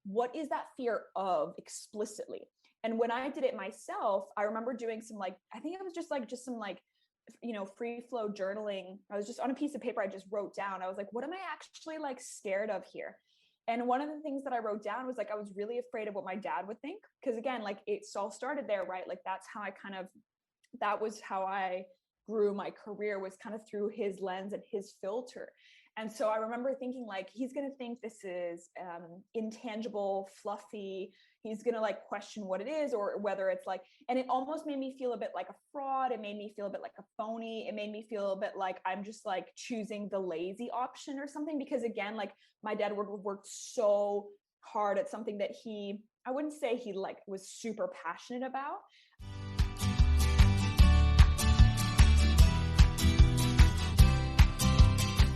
what is that fear of explicitly? And when I did it myself, I remember doing some I think it was just some free flow journaling. I was just on a piece of paper. I just wrote down, I was like, what am I actually scared of here? And one of the things that I wrote down was I was really afraid of what my dad would think. Cause again, it all started there, right? That's how that was how I grew my career, was kind of through his lens and his filter. And so I remember thinking he's going to think this is intangible, fluffy. He's going to question what it is, or whether it's and it almost made me feel a bit like a fraud. It made me feel a bit like a phony. It made me feel a bit like I'm just choosing the lazy option or something. Because again, my dad would work so hard at something that I wouldn't say he was super passionate about.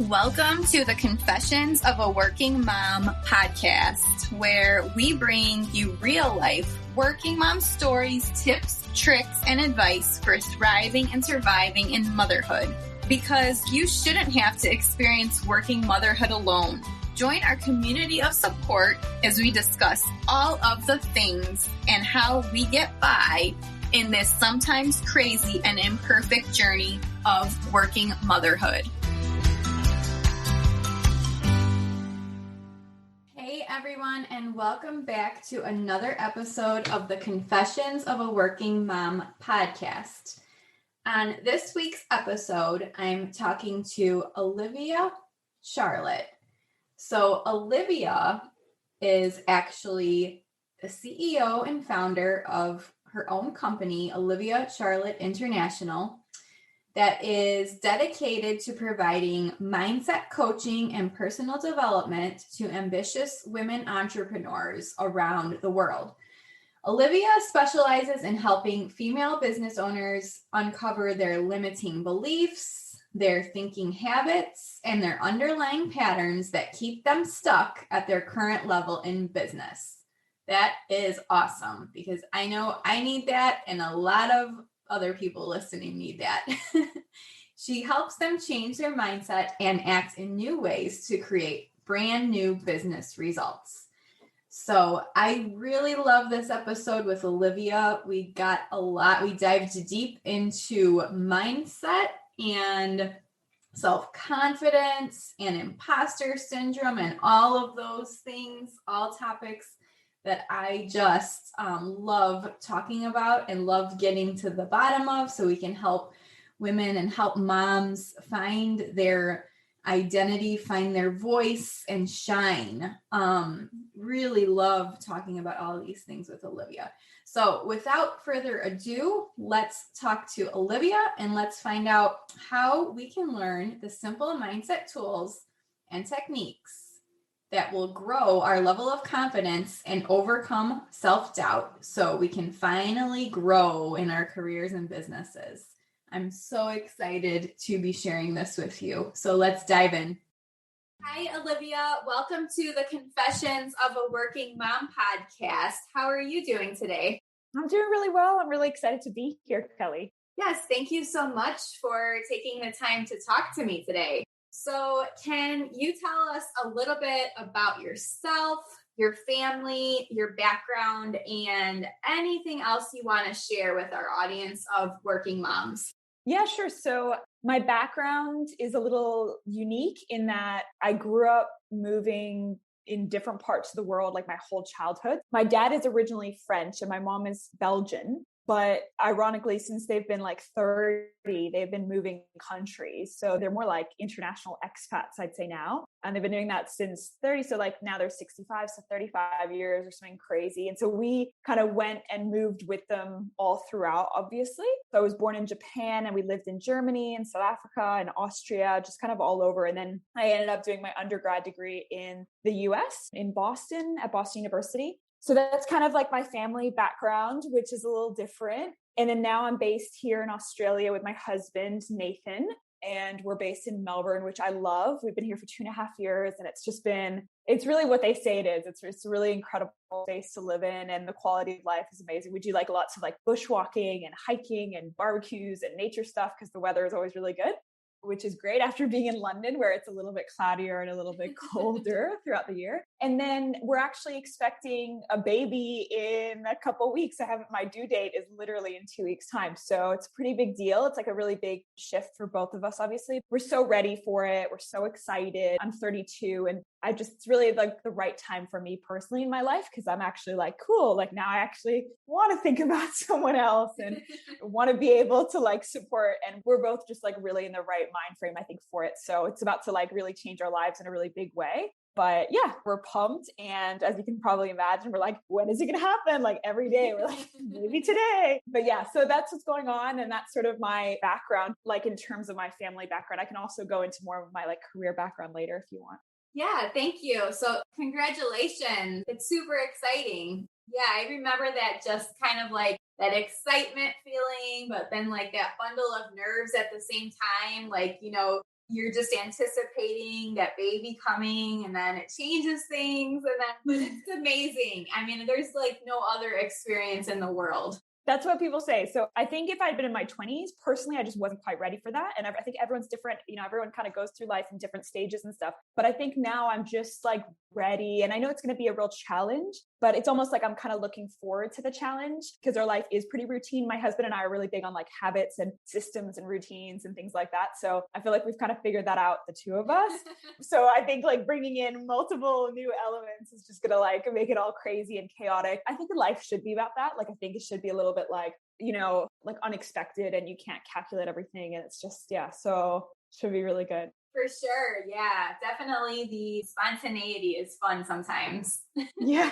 Welcome to the Confessions of a Working Mom podcast, where we bring you real-life working mom stories, tips, tricks, and advice for thriving and surviving in motherhood. Because you shouldn't have to experience working motherhood alone. Join our community of support as we discuss all of the things and how we get by in this sometimes crazy and imperfect journey of working motherhood. Hey everyone, and welcome back to another episode of the Confessions of a Working Mom podcast. On this week's episode, I'm talking to Olivia Charlet. So Olivia is actually the CEO and founder of her own company, Olivia Charlet International, that is dedicated to providing mindset coaching and personal development to ambitious women entrepreneurs around the world. Olivia specializes in helping female business owners uncover their limiting beliefs, their thinking habits, and their underlying patterns that keep them stuck at their current level in business. That is awesome, because I know I need that, and a lot of other people listening need that. She helps them change their mindset and act in new ways to create brand new business results. So I really love this episode with Olivia. We dived deep into mindset and self-confidence and imposter syndrome and all of those things, all topics that I just love talking about and love getting to the bottom of, so we can help women and help moms find their identity, find their voice, and shine. Really love talking about all of these things with Olivia. So without further ado, let's talk to Olivia and let's find out how we can learn the simple mindset tools and techniques that will grow our level of confidence and overcome self-doubt so we can finally grow in our careers and businesses. I'm so excited to be sharing this with you. So let's dive in. Hi, Olivia. Welcome to the Confessions of a Working Mom podcast. How are you doing today? I'm doing really well. I'm really excited to be here, Kelly. Yes, thank you so much for taking the time to talk to me today. So can you tell us a little bit about yourself, your family, your background, and anything else you want to share with our audience of working moms? Yeah, sure. So my background is a little unique in that I grew up moving in different parts of the world, my whole childhood. My dad is originally French and my mom is Belgian. But ironically, since they've been 30, they've been moving countries. So they're more like international expats, I'd say now. And they've been doing that since 30. So now they're 65, so 35 years or something crazy. And so we kind of went and moved with them all throughout, obviously. So I was born in Japan and we lived in Germany and South Africa and Austria, just kind of all over. And then I ended up doing my undergrad degree in the US, in Boston, at Boston University. So that's kind of my family background, which is a little different. And then now I'm based here in Australia with my husband, Nathan, and we're based in Melbourne, which I love. We've been here for 2.5 years and it's really what they say it is. It's a really incredible place to live in and the quality of life is amazing. We do lots of bushwalking and hiking and barbecues and nature stuff because the weather is always really good. which is great after being in London, where it's a little bit cloudier and a little bit colder throughout the year. And then we're actually expecting a baby in a couple weeks. My due date is literally in 2 weeks' time. So it's a pretty big deal. It's like a really big shift for both of us, obviously. We're so ready for it. We're so excited. I'm 32 and it's really like the right time for me personally in my life, because I'm actually like, cool, like now I actually want to think about someone else and want to be able to like support. And we're both just like really in the right mind frame, I think, for it. So it's about to like really change our lives in a really big way. But yeah, we're pumped. And as you can probably imagine, we're like, when is it going to happen? Like every day we're like, maybe today. But yeah, so that's what's going on. And that's sort of my background, like in terms of my family background. I can also go into more of my like career background later if you want. Yeah, thank you. So congratulations. It's super exciting. Yeah, I remember that, just kind of like that excitement feeling, but then like that bundle of nerves at the same time. Like, you're just anticipating that baby coming, and then it changes things. And then, but it's amazing. I mean, there's like no other experience in the world. That's what people say. So I think if I'd been in my 20s, personally, I just wasn't quite ready for that. And I think everyone's different. Everyone kind of goes through life in different stages and stuff. But I think now I'm just like ready. And I know it's going to be a real challenge, but it's almost like I'm kind of looking forward to the challenge, because our life is pretty routine. My husband and I are really big on like habits and systems and routines and things like that. So I feel like we've kind of figured that out, the two of us. So I think like bringing in multiple new elements is just going to like make it all crazy and chaotic. I think life should be about that. Like, I think it should be a little bit like, like unexpected, and you can't calculate everything. And it's just, yeah. So it should be really good. For sure. Yeah, definitely. The spontaneity is fun sometimes. Yeah.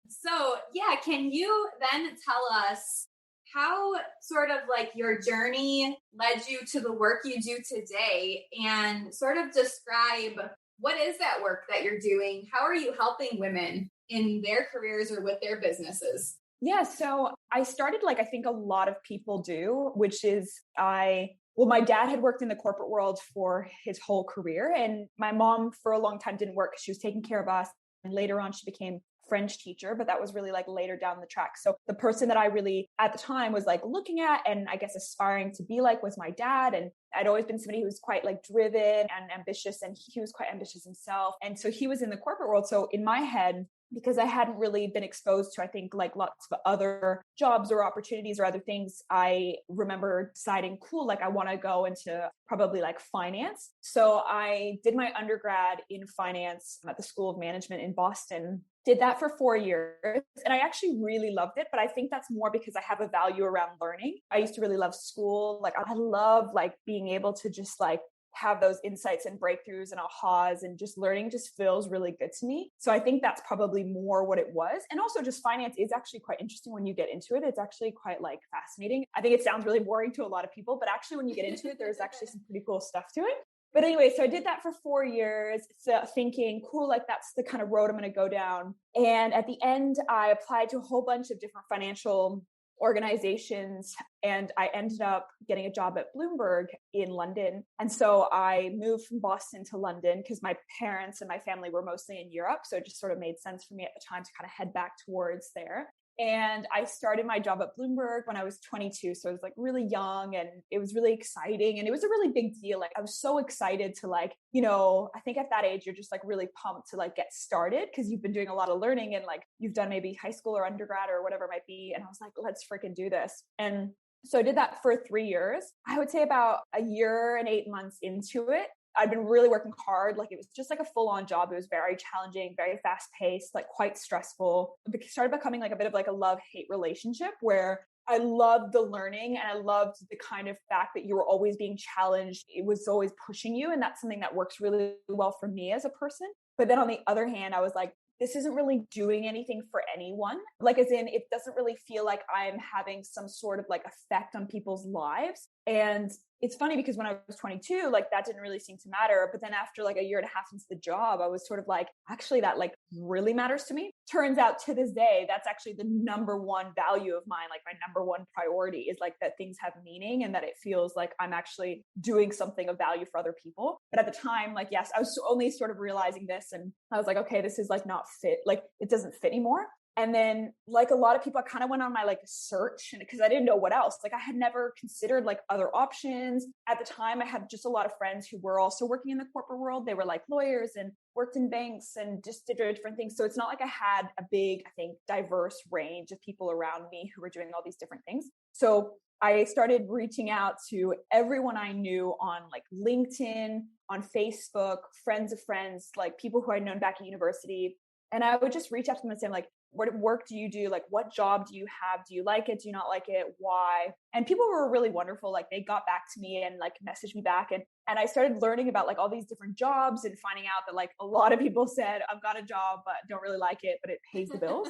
So yeah, can you then tell us how sort of like your journey led you to the work you do today, and sort of describe what is that work that you're doing? How are you helping women in their careers or with their businesses? Yeah. So I started like, I think a lot of people do, which is my dad had worked in the corporate world for his whole career, and my mom for a long time didn't work because she was taking care of us. And later on, she became French teacher, but that was really like later down the track. So the person that I really at the time was like looking at and I guess aspiring to be like was my dad. And I'd always been somebody who was quite like driven and ambitious, and he was quite ambitious himself. And so he was in the corporate world. So in my head, because I hadn't really been exposed to, I think, like lots of other jobs or opportunities or other things, I remember deciding, cool, like I want to go into probably like finance. So I did my undergrad in finance at the School of Management in Boston, did that for 4 years. And I actually really loved it. But I think that's more because I have a value around learning. I used to really love school. Like I love like being able to just like have those insights and breakthroughs and ahas, and just learning just feels really good to me. So I think that's probably more what it was. And also just finance is actually quite interesting when you get into it. It's actually quite like fascinating. I think it sounds really boring to a lot of people, but actually when you get into it, there's actually some pretty cool stuff to it. But anyway, so I did that for 4 years, so thinking, cool, like that's the kind of road I'm going to go down. And at the end, I applied to a whole bunch of different financial organizations, and I ended up getting a job at Bloomberg in London. And so I moved from Boston to London because my parents and my family were mostly in Europe. So it just sort of made sense for me at the time to kind of head back towards there. And I started my job at Bloomberg when I was 22. So I was like really young, and it was really exciting. And it was a really big deal. Like I was so excited to like, I think at that age, you're just like really pumped to like get started because you've been doing a lot of learning and like you've done maybe high school or undergrad or whatever it might be. And I was like, let's freaking do this. And so I did that for 3 years. I would say about a year and 8 months into it, I'd been really working hard. Like it was just like a full-on job. It was very challenging, very fast-paced, like quite stressful. It started becoming like a bit of like a love-hate relationship where I loved the learning and I loved the kind of fact that you were always being challenged. It was always pushing you. And that's something that works really well for me as a person. But then on the other hand, I was like, this isn't really doing anything for anyone. Like, as in, it doesn't really feel like I'm having some sort of like effect on people's lives. And it's funny because when I was 22, like that didn't really seem to matter. But then after like a year and a half into the job, I was sort of like, actually that like really matters to me. Turns out to this day, that's actually the number one value of mine. Like my number one priority is like that things have meaning and that it feels like I'm actually doing something of value for other people. But at the time, like, yes, I was only sort of realizing this and I was like, okay, this is like not fit. Like it doesn't fit anymore. And then like a lot of people, I kind of went on my like search, and because I didn't know what else. Like I had never considered like other options. At the time, I had just a lot of friends who were also working in the corporate world. They were like lawyers and worked in banks and just did different things. So it's not like I had a big, I think, diverse range of people around me who were doing all these different things. So I started reaching out to everyone I knew on like LinkedIn, on Facebook, friends of friends, like people who I'd known back at university. And I would just reach out to them and say, like, what work do you do? Like, what job do you have? Do you like it? Do you not like it? Why? And people were really wonderful. Like they got back to me and like messaged me back. And I started learning about like all these different jobs and finding out that like a lot of people said, I've got a job, but don't really like it, but it pays the bills.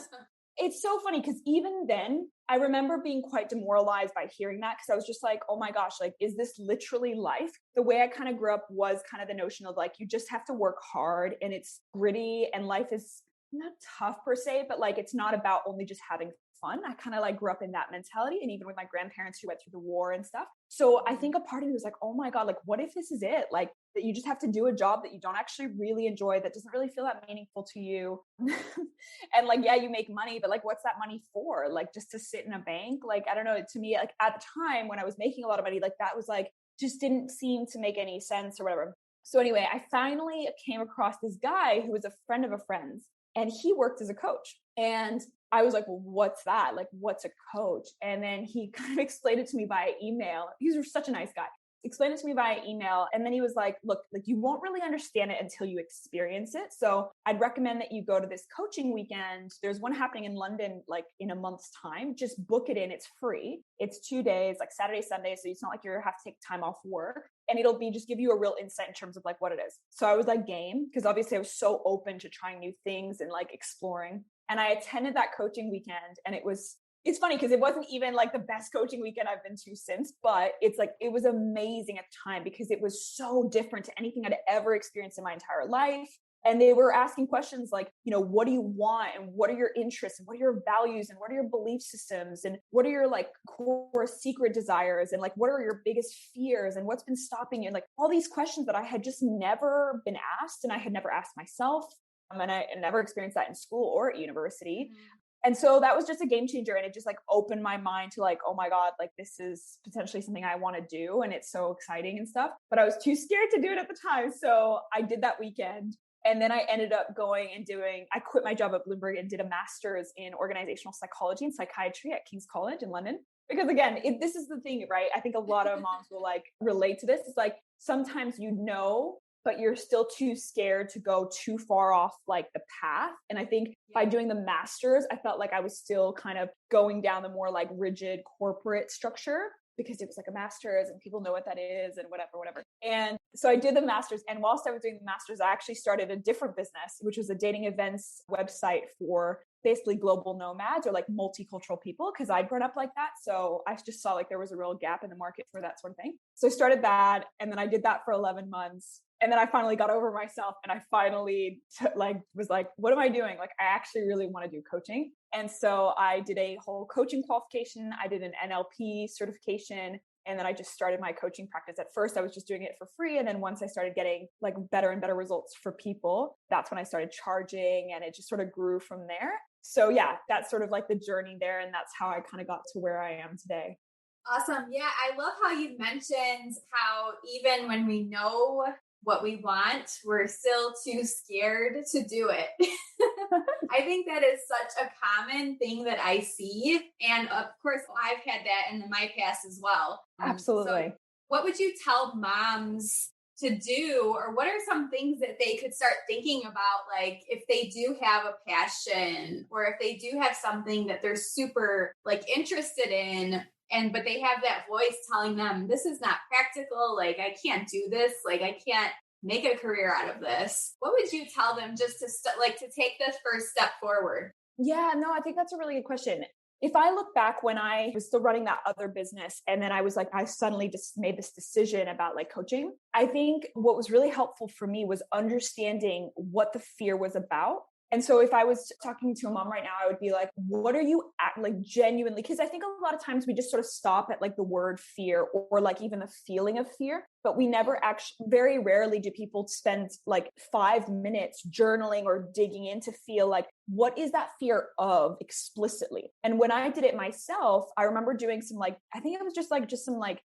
It's so funny because even then I remember being quite demoralized by hearing that, because I was just like, oh my gosh, like, is this literally life? The way I kind of grew up was kind of the notion of like, you just have to work hard and it's gritty and life is not tough per se, but like, it's not about only just having fun. I kind of like grew up in that mentality. And even with my grandparents who went through the war and stuff. So I think a part of me was like, oh my God, like, what if this is it? Like that you just have to do a job that you don't actually really enjoy, that doesn't really feel that meaningful to you. And like, yeah, you make money, but like, what's that money for? Like just to sit in a bank? Like, I don't know. To me, like at the time when I was making a lot of money, like that was like, just didn't seem to make any sense or whatever. So anyway, I finally came across this guy who was a friend of a friend's, and he worked as a coach. And I was like, well, what's that? Like, what's a coach? And then he kind of explained it to me via email. He was such a nice guy. Explained it to me via email. And then he was like, look, like you won't really understand it until you experience it. So I'd recommend that you go to this coaching weekend. There's one happening in London, like in a month's time. Just book it in. It's free. It's 2 days, like Saturday, Sunday. So it's not like you have to take time off work. And it'll be just give you a real insight in terms of like what it is. So I was like game, because obviously I was so open to trying new things and like exploring. And I attended that coaching weekend, and it's funny because it wasn't even like the best coaching weekend I've been to since, but it's like, it was amazing at the time because it was so different to anything I'd ever experienced in my entire life. And they were asking questions like, you know, what do you want? And what are your interests? And what are your values? And what are your belief systems? And what are your like core secret desires? And like, what are your biggest fears? And what's been stopping you? And like all these questions that I had just never been asked, and I had never asked myself. And I never experienced that in school or at university. Mm-hmm. And so that was just a game changer. And it just like opened my mind to like, oh my God, like this is potentially something I want to do. And it's so exciting and stuff, but I was too scared to do it at the time. So I did that weekend. And then I ended up going and I quit my job at Bloomberg and did a master's in organizational psychology and psychiatry at King's College in London. Because again, this is the thing, right? I think a lot of moms will like relate to this. It's like, sometimes you know, but you're still too scared to go too far off like the path. And I think by doing the master's, I felt like I was still kind of going down the more like rigid corporate structure, because it was like a master's and people know what that is and whatever. And so I did the master's. And whilst I was doing the master's, I actually started a different business, which was a dating events website for basically global nomads or like multicultural people, because I'd grown up like that. So I just saw like there was a real gap in the market for that sort of thing. So I started that, and then I did that for 11 months. And then I finally got over myself, and I finally was like, what am I doing? Like, I actually really want to do coaching. And so I did a whole coaching qualification. I did an NLP certification. And then I just started my coaching practice. At first, I was just doing it for free. And then once I started getting like better and better results for people, that's when I started charging, and it just sort of grew from there. So yeah, that's sort of like the journey there. And that's how I kind of got to where I am today. Awesome. Yeah. I love how you mentioned how even when we know what we want, we're still too scared to do it. I think that is such a common thing that I see. And of course, I've had that in my past as well. Absolutely. So what would you tell moms to do, or what are some things that they could start thinking about? Like if they do have a passion, or if they do have something that they're super like interested in, but they have that voice telling them, this is not practical. Like, I can't do this. Like, I can't make a career out of this. What would you tell them just to to take this first step forward? Yeah, no, I think that's a really good question. If I look back when I was still running that other business, and then I was like, I suddenly just made this decision about like coaching. I think what was really helpful for me was understanding what the fear was about. And so if I was talking to a mom right now, I would be like, what are you like genuinely? Because I think a lot of times we just sort of stop at like the word fear or like even the feeling of fear, but we never actually, very rarely do people spend like 5 minutes journaling or digging in to feel like, what is that fear of explicitly? And when I did it myself, I remember doing some like, I think it was just some like,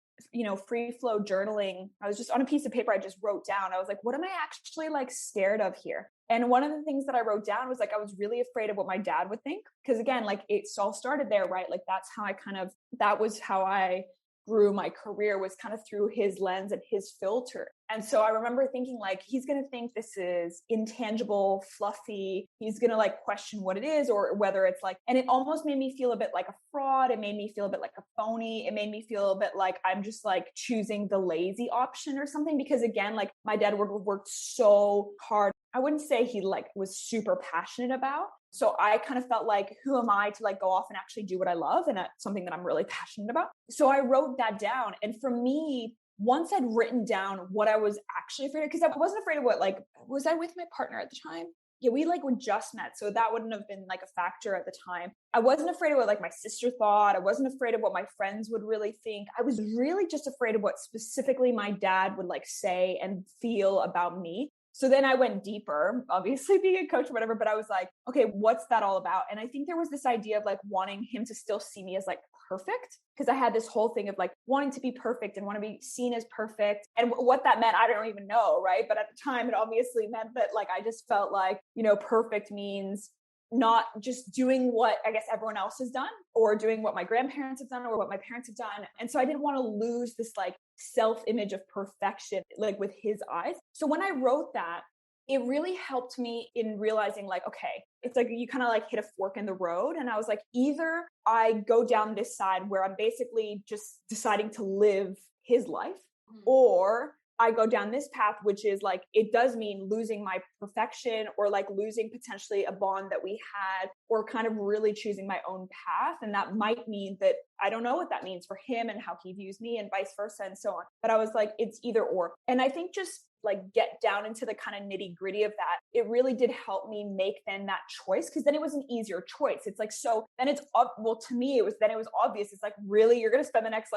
free flow journaling. I was just on a piece of paper. I just wrote down, I was like, what am I actually like scared of here? And one of the things that I wrote down was like, I was really afraid of what my dad would think. Cause again, like it all started there, right? Like that was how I grew my career, was kind of through his lens and his filter. And so I remember thinking like, he's going to think this is intangible, fluffy. He's going to like question what it is, or whether it's like, and it almost made me feel a bit like a fraud. It made me feel a bit like a phony. It made me feel a bit like I'm just like choosing the lazy option or something. Because again, like my dad worked so hard. I wouldn't say he like was super passionate about. So I kind of felt like, who am I to like go off and actually do what I love? And that's something that I'm really passionate about. So I wrote that down. And for me, once I'd written down what I was actually afraid of, because I wasn't afraid of what, like, was I with my partner at the time? Yeah, we like would just met. So that wouldn't have been like a factor at the time. I wasn't afraid of what like my sister thought. I wasn't afraid of what my friends would really think. I was really just afraid of what specifically my dad would like say and feel about me. So then I went deeper, obviously being a coach or whatever, but I was like, okay, what's that all about? And I think there was this idea of like wanting him to still see me as like perfect, because I had this whole thing of like wanting to be perfect and want to be seen as perfect. And what that meant, I don't even know, right? But at the time, it obviously meant that like I just felt like, perfect means not just doing what I guess everyone else has done, or doing what my grandparents have done, or what my parents have done. And so I didn't want to lose this like self-image of perfection, like with his eyes. So when I wrote that, it really helped me in realizing like, okay, it's like you kind of like hit a fork in the road. And I was like, either I go down this side where I'm basically just deciding to live his life, or I go down this path, which is like, it does mean losing my perfection, or like losing potentially a bond that we had, or kind of really choosing my own path. And that might mean that I don't know what that means for him and how he views me, and vice versa and so on. But I was like, it's either or. And I think just like get down into the kind of nitty gritty of that, it really did help me make then that choice, because then it was an easier choice. It's like, so then it's well, to me, it was obvious. It's like, really, you're going to spend the next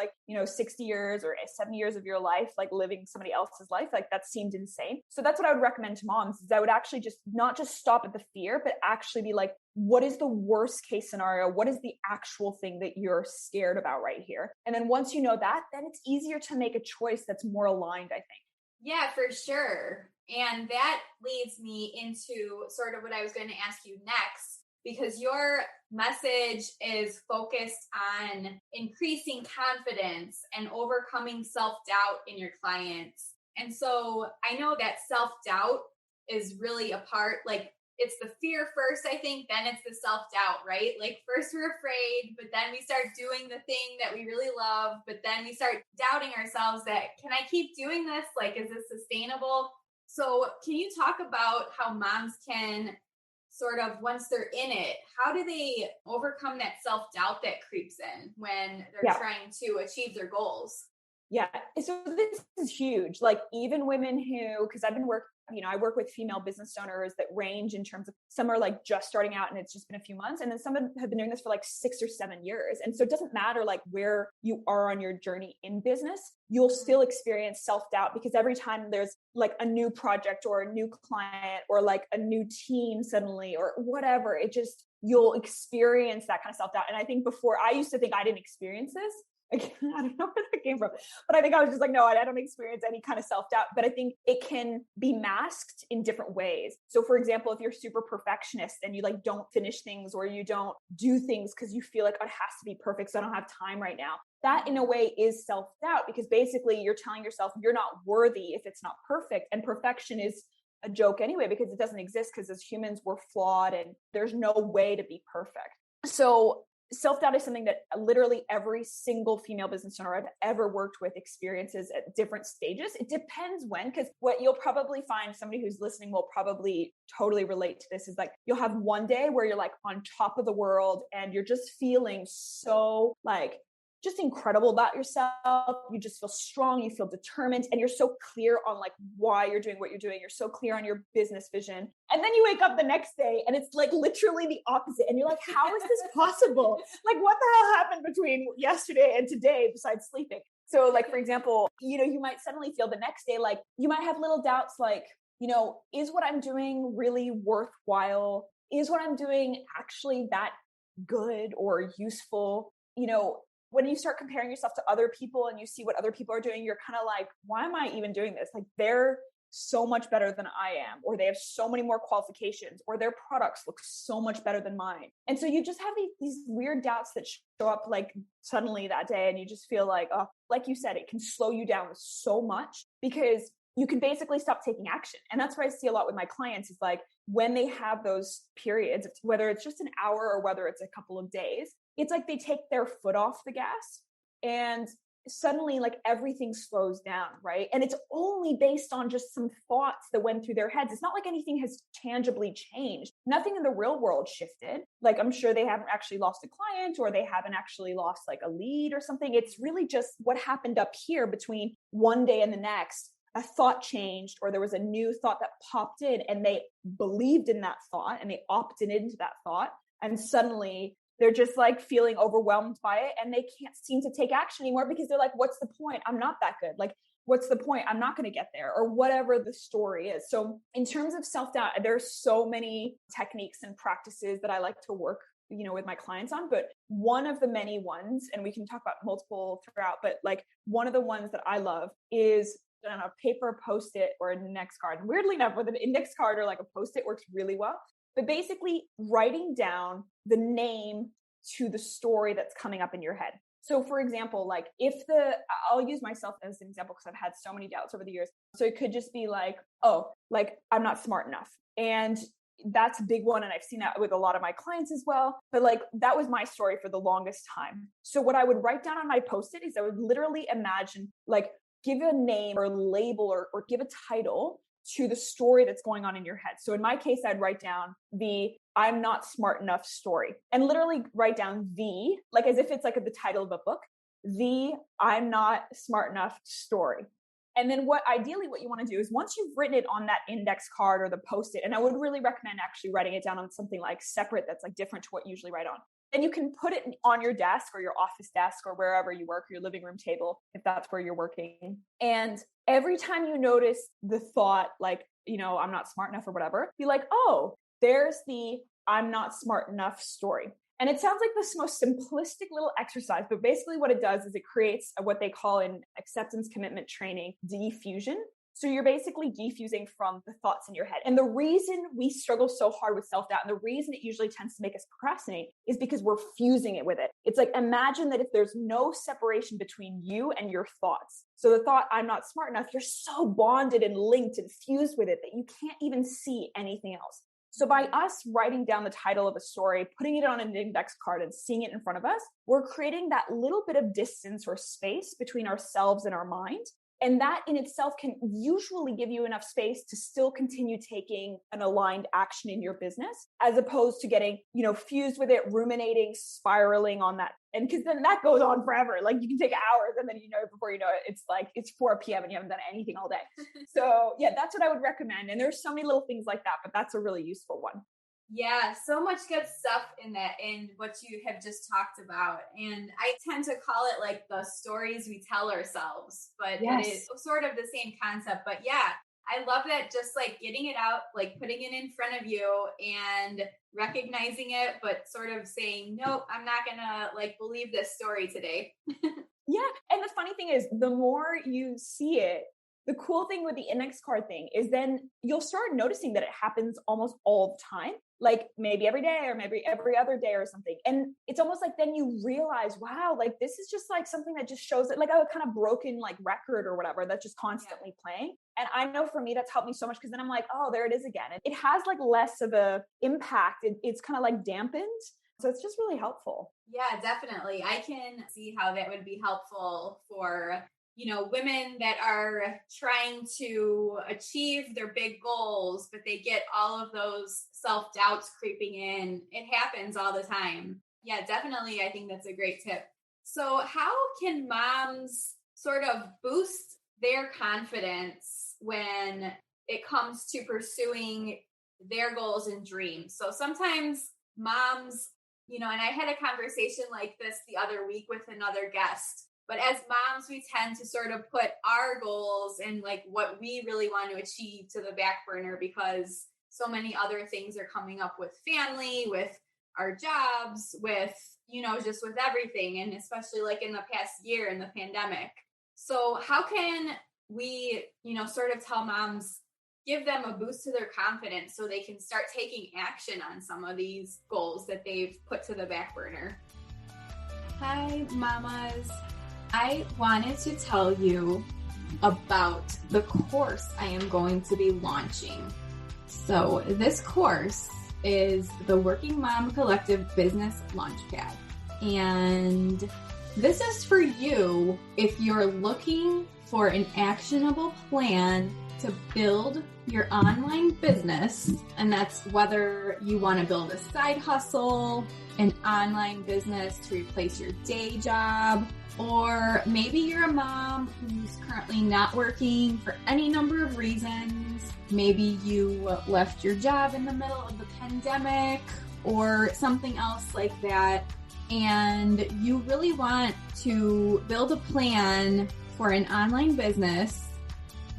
60 years or 70 years of your life like living somebody else's life? Like that seemed insane. So that's what I would recommend to moms, is I would actually just not just stop at the fear, but actually be like, what is the worst case scenario? What is the actual thing that you're scared about right here? And then once you know that, then it's easier to make a choice that's more aligned, I think. Yeah, for sure. And that leads me into sort of what I was going to ask you next, because your message is focused on increasing confidence and overcoming self-doubt in your clients. And so I know that self-doubt is really a part, like it's the fear first, I think, then it's the self-doubt, right? Like first we're afraid, but then we start doing the thing that we really love, but then we start doubting ourselves that, can I keep doing this? Like, is this sustainable? So can you talk about how moms can sort of, once they're in it, how do they overcome that self-doubt that creeps in when they're trying to achieve their goals? Yeah. So this is huge. Like even women who, because I've been I work with female business owners that range in terms of, some are like just starting out and it's just been a few months. And then some have been doing this for like 6 or 7 years. And so it doesn't matter like where you are on your journey in business, you'll still experience self-doubt, because every time there's like a new project or a new client or like a new team suddenly or whatever, you'll experience that kind of self-doubt. And I think before, I used to think I didn't experience this. Again, I don't know where that came from, but I think I was just like, no, I don't experience any kind of self-doubt, but I think it can be masked in different ways. So for example, if you're super perfectionist and you like don't finish things, or you don't do things because you feel like, oh, it has to be perfect, so I don't have time right now. That in a way is self-doubt, because basically you're telling yourself you're not worthy if it's not perfect. And perfection is a joke anyway, because it doesn't exist, because as humans we're flawed and there's no way to be perfect. So self-doubt is something that literally every single female business owner I've ever worked with experiences at different stages. It depends when, because what you'll probably find, somebody who's listening will probably totally relate to this, is like you'll have one day where you're like on top of the world and you're just feeling so like just incredible about yourself. You just feel strong, you feel determined, and you're so clear on like why you're doing what you're doing. You're so clear on your business vision. And then you wake up the next day and it's like literally the opposite. And you're like, how is this possible? Like, what the hell happened between yesterday and today besides sleeping? So like, for example, you might suddenly feel the next day, like you might have little doubts, like, is what I'm doing really worthwhile? Is what I'm doing actually that good or useful? When you start comparing yourself to other people and you see what other people are doing, you're kind of like, why am I even doing this? Like they're so much better than I am, or they have so many more qualifications, or their products look so much better than mine. And so you just have these weird doubts that show up like suddenly that day. And you just feel like, oh, like you said, it can slow you down so much because you can basically stop taking action. And that's what I see a lot with my clients is like when they have those periods, whether it's just an hour or whether it's a couple of days, it's like they take their foot off the gas and suddenly like everything slows down, right? And it's only based on just some thoughts that went through their heads. It's not like anything has tangibly changed. Nothing in the real world shifted. Like I'm sure they haven't actually lost a client or they haven't actually lost like a lead or something. It's really just what happened up here between one day and the next. A thought changed or there was a new thought that popped in and they believed in that thought and they opted into that thought. And suddenly they're just like feeling overwhelmed by it and they can't seem to take action anymore because they're like, what's the point? I'm not that good. Like, what's the point? I'm not going to get there or whatever the story is. So in terms of self-doubt, there's so many techniques and practices that I like to work with my clients on, but one of the many ones, and we can talk about multiple throughout, but like one of the ones that I love is on a paper post-it or an index card. And weirdly enough, with an index card or like a post-it works really well. But basically writing down the name to the story that's coming up in your head. So for example, like I'll use myself as an example because I've had so many doubts over the years. So it could just be like, oh, like I'm not smart enough. And that's a big one. And I've seen that with a lot of my clients as well. But like, that was my story for the longest time. So what I would write down on my post-it is I would literally imagine like, give a name or label or give a title to the story that's going on in your head. So in my case, I'd write down the I'm not smart enough story and literally write down the, like as if it's like the title of a book, the I'm not smart enough story. And then ideally what you want to do is once you've written it on that index card or the post-it, and I would really recommend actually writing it down on something like separate that's like different to what you usually write on. Then you can put it on your desk or your office desk or wherever you work, your living room table, if that's where you're working. And every time you notice the thought, like, I'm not smart enough or whatever, be like, oh, there's the I'm not smart enough story. And it sounds like this most simplistic little exercise, but basically what it does is it creates what they call in acceptance commitment training, diffusion. So you're basically defusing from the thoughts in your head. And the reason we struggle so hard with self-doubt and the reason it usually tends to make us procrastinate is because we're fusing it with it. It's like, imagine that if there's no separation between you and your thoughts. So the thought, I'm not smart enough, you're so bonded and linked and fused with it that you can't even see anything else. So by us writing down the title of a story, putting it on an index card and seeing it in front of us, we're creating that little bit of distance or space between ourselves and our mind. And that in itself can usually give you enough space to still continue taking an aligned action in your business, as opposed to getting, fused with it, ruminating, spiraling on that. And because then that goes on forever. Like you can take hours and then, before you know it, it's like, it's 4 p.m. and you haven't done anything all day. So yeah, that's what I would recommend. And there's so many little things like that, but that's a really useful one. Yeah, so much good stuff in that and what you have just talked about. And I tend to call it like the stories we tell ourselves, but It is sort of the same concept. But yeah, I love that, just like getting it out, like putting it in front of you and recognizing it, but sort of saying, nope, I'm not going to like believe this story today. Yeah. And the funny thing is, the more you see it, the cool thing with the index card thing is then you'll start noticing that it happens almost all the time, like maybe every day or maybe every other day or something. And it's almost like then you realize, wow, like this is just like something that just shows it like a kind of broken like record or whatever that's just constantly playing. And I know for me, that's helped me so much because then I'm like, oh, there it is again. It has like less of a impact. It's kind of like dampened. So it's just really helpful. Yeah, definitely. I can see how that would be helpful for women that are trying to achieve their big goals, but they get all of those self-doubts creeping in. It happens all the time. Yeah, definitely. I think that's a great tip. So how can moms sort of boost their confidence when it comes to pursuing their goals and dreams? So sometimes moms, and I had a conversation like this the other week with another guest. But as moms, we tend to sort of put our goals and like what we really want to achieve to the back burner because so many other things are coming up with family, with our jobs, with, just with everything. And especially like in the past year in the pandemic. So how can we, sort of tell moms, give them a boost to their confidence so they can start taking action on some of these goals that they've put to the back burner? Hi, mamas. I wanted to tell you about the course I am going to be launching. So this course is the Working Mom Collective Business Launchpad. And this is for you if you're looking for an actionable plan to build your online business. And that's whether you want to build a side hustle, an online business to replace your day job, or maybe you're a mom who's currently not working for any number of reasons. Maybe you left your job in the middle of the pandemic or something else like that. And you really want to build a plan for an online business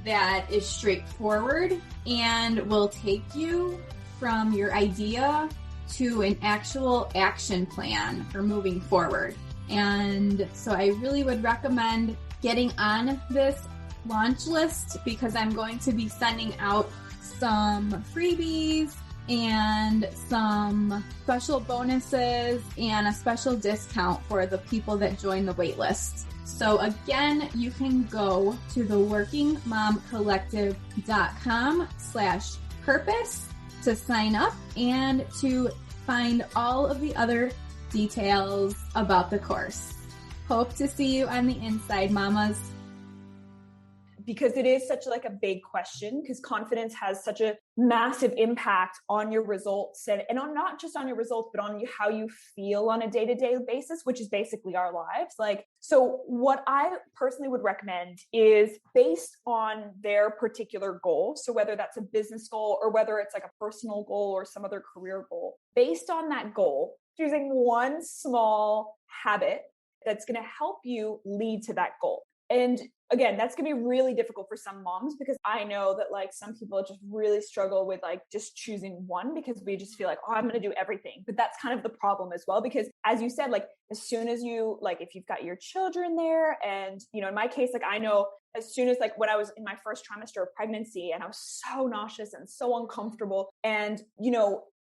that is straightforward and will take you from your idea to an actual action plan for moving forward. And so I really would recommend getting on this launch list because I'm going to be sending out some freebies and some special bonuses and a special discount for the people that join the waitlist. So again, you can go to the workingmomcollective.com/purpose to sign up and to find all of the other details about the course. Hope to see you on the inside, mamas. Because it is such like a big question, because confidence has such a massive impact on your results and on not just on your results, but on how you feel on a day-to-day basis, which is basically our lives. So what I personally would recommend is based on their particular goal. So whether that's a business goal or whether it's like a personal goal or some other career goal, based on that goal, choosing one small habit that's going to help you lead to that goal. And again, that's going to be really difficult for some moms because I know that some people just really struggle with just choosing one because we just feel like, oh, I'm going to do everything. But that's kind of the problem as well, because as you said, as soon as you, if you've got your children there and, in my case, I know as soon as when I was in my first trimester of pregnancy and I was so nauseous and so uncomfortable and,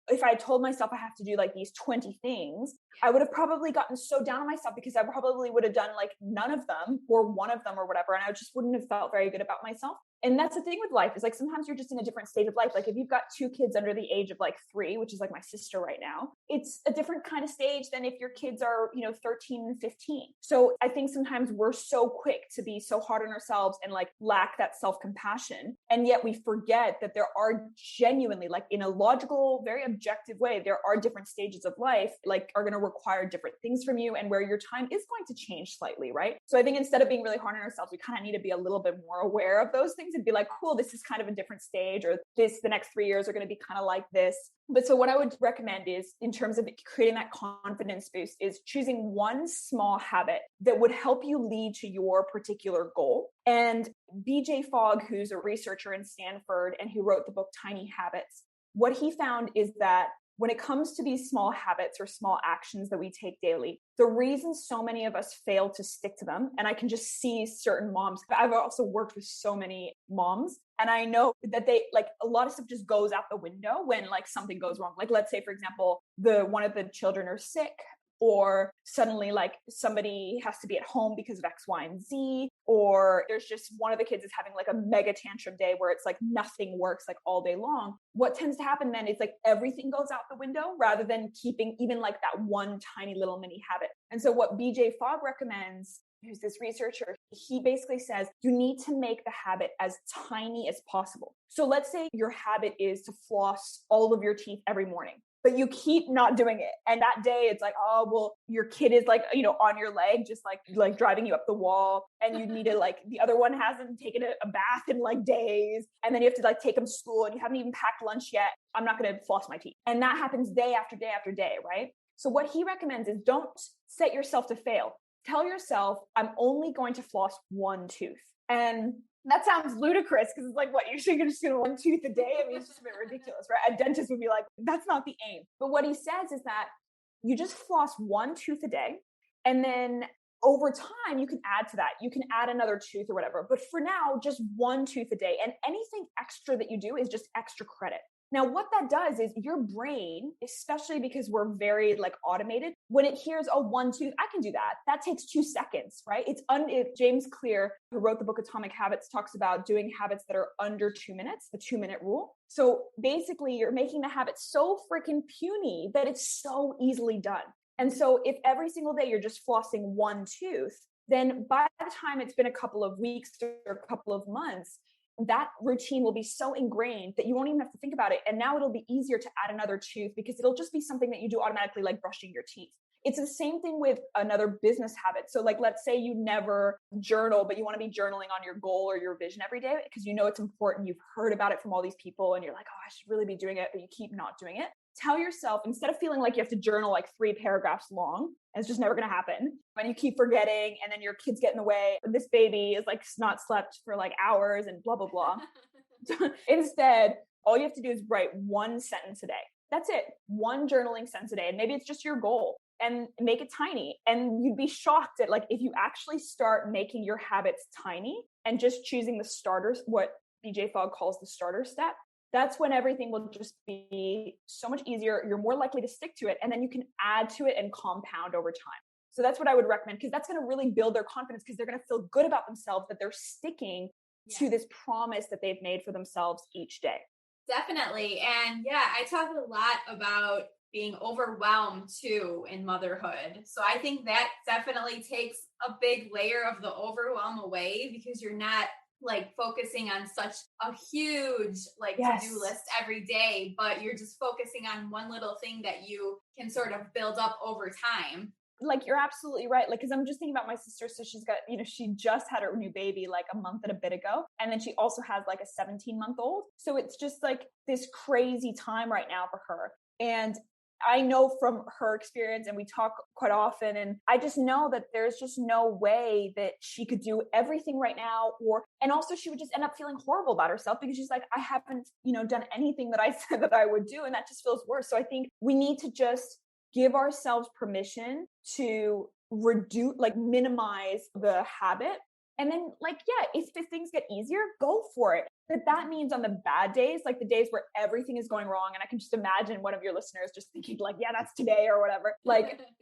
if I told myself I have to do these 20 things, I would have probably gotten so down on myself because I probably would have done none of them or one of them or whatever. And I just wouldn't have felt very good about myself. And that's the thing with life is sometimes you're just in a different state of life. If you've got two kids under the age of 3, which is my sister right now, it's a different kind of stage than if your kids are, 13 and 15. So I think sometimes we're so quick to be so hard on ourselves and lack that self-compassion. And yet we forget that there are genuinely in a logical, very objective way, there are different stages of life, are going to require different things from you and where your time is going to change slightly. Right. So I think instead of being really hard on ourselves, we kind of need to be a little bit more aware of those things and be cool, this is kind of a different stage, or the next 3 years are going to be kind of like this. But so what I would recommend is, in terms of creating that confidence boost, is choosing one small habit that would help you lead to your particular goal. And BJ Fogg, who's a researcher in Stanford and who wrote the book Tiny Habits, what he found is that when it comes to these small habits or small actions that we take daily, the reason so many of us fail to stick to them, and I can just see certain moms, I've also worked with so many moms, and I know that they a lot of stuff just goes out the window when something goes wrong. Let's say, for example, one of the children are sick, or suddenly somebody has to be at home because of X, Y, and Z, or there's just one of the kids is having a mega tantrum day where it's nothing works all day long. What tends to happen then is everything goes out the window rather than keeping even that one tiny little mini habit. And so what BJ Fogg recommends, who's this researcher, he basically says you need to make the habit as tiny as possible. So let's say your habit is to floss all of your teeth every morning. but you keep not doing it. And that day it's like, oh, well, your kid is like, on your leg, just like driving you up the wall. And you need to the other one hasn't taken a bath in like days. And then you have to take them to school and you haven't even packed lunch yet. I'm not going to floss my teeth. And that happens day after day after day, right? So what he recommends is don't set yourself to fail. Tell yourself, I'm only going to floss one tooth. And that sounds ludicrous because it's like, what, you're just going to one tooth a day? I mean, it's just a bit ridiculous, right? A dentist would be like, that's not the aim. But what he says is that you just floss one tooth a day. And then over time, you can add to that. You can add another tooth or whatever. But for now, just one tooth a day. And anything extra that you do is just extra credit. Now, what that does is your brain, especially because we're very automated, when it hears, oh, one tooth, I can do that. That takes 2 seconds, right? James Clear, who wrote the book Atomic Habits, talks about doing habits that are under 2 minutes, the 2-minute rule. So basically, you're making the habit so freaking puny that it's so easily done. And so if every single day you're just flossing one tooth, then by the time it's been a couple of weeks or a couple of months, that routine will be so ingrained that you won't even have to think about it. And now it'll be easier to add another tooth because it'll just be something that you do automatically, like brushing your teeth. It's the same thing with another business habit. So let's say you never journal, but you want to be journaling on your goal or your vision every day because you know it's important. You've heard about it from all these people and you're like, oh, I should really be doing it, but you keep not doing it. Tell yourself, instead of feeling like you have to journal 3 paragraphs long, and it's just never going to happen, and you keep forgetting, and then your kids get in the way, this baby is not slept for hours and blah, blah, blah. Instead, all you have to do is write one sentence a day. That's it. One journaling sentence a day. And maybe it's just your goal, and make it tiny. And you'd be shocked at if you actually start making your habits tiny and just choosing the starters, what BJ Fogg calls the starter step. That's when everything will just be so much easier. You're more likely to stick to it. And then you can add to it and compound over time. So that's what I would recommend, because that's going to really build their confidence, because they're going to feel good about themselves that they're sticking to this promise that they've made for themselves each day. Definitely. And I talk a lot about being overwhelmed too in motherhood. So I think that definitely takes a big layer of the overwhelm away, because you're not focusing on such a huge to-do list every day, but you're just focusing on one little thing that you can sort of build up over time. You're absolutely right. Because I'm just thinking about my sister. So she's got, she just had her new baby a month and a bit ago. And then she also has a 17-month-old. So it's just this crazy time right now for her. And I know from her experience, and we talk quite often, and I just know that there's just no way that she could do everything right now, and also she would just end up feeling horrible about herself because she's like, I haven't, done anything that I said that I would do. And that just feels worse. So I think we need to just give ourselves permission to reduce, minimize the habit. And then if the things get easier, go for it. But that means on the bad days, the days where everything is going wrong. And I can just imagine one of your listeners just thinking yeah, that's today or whatever.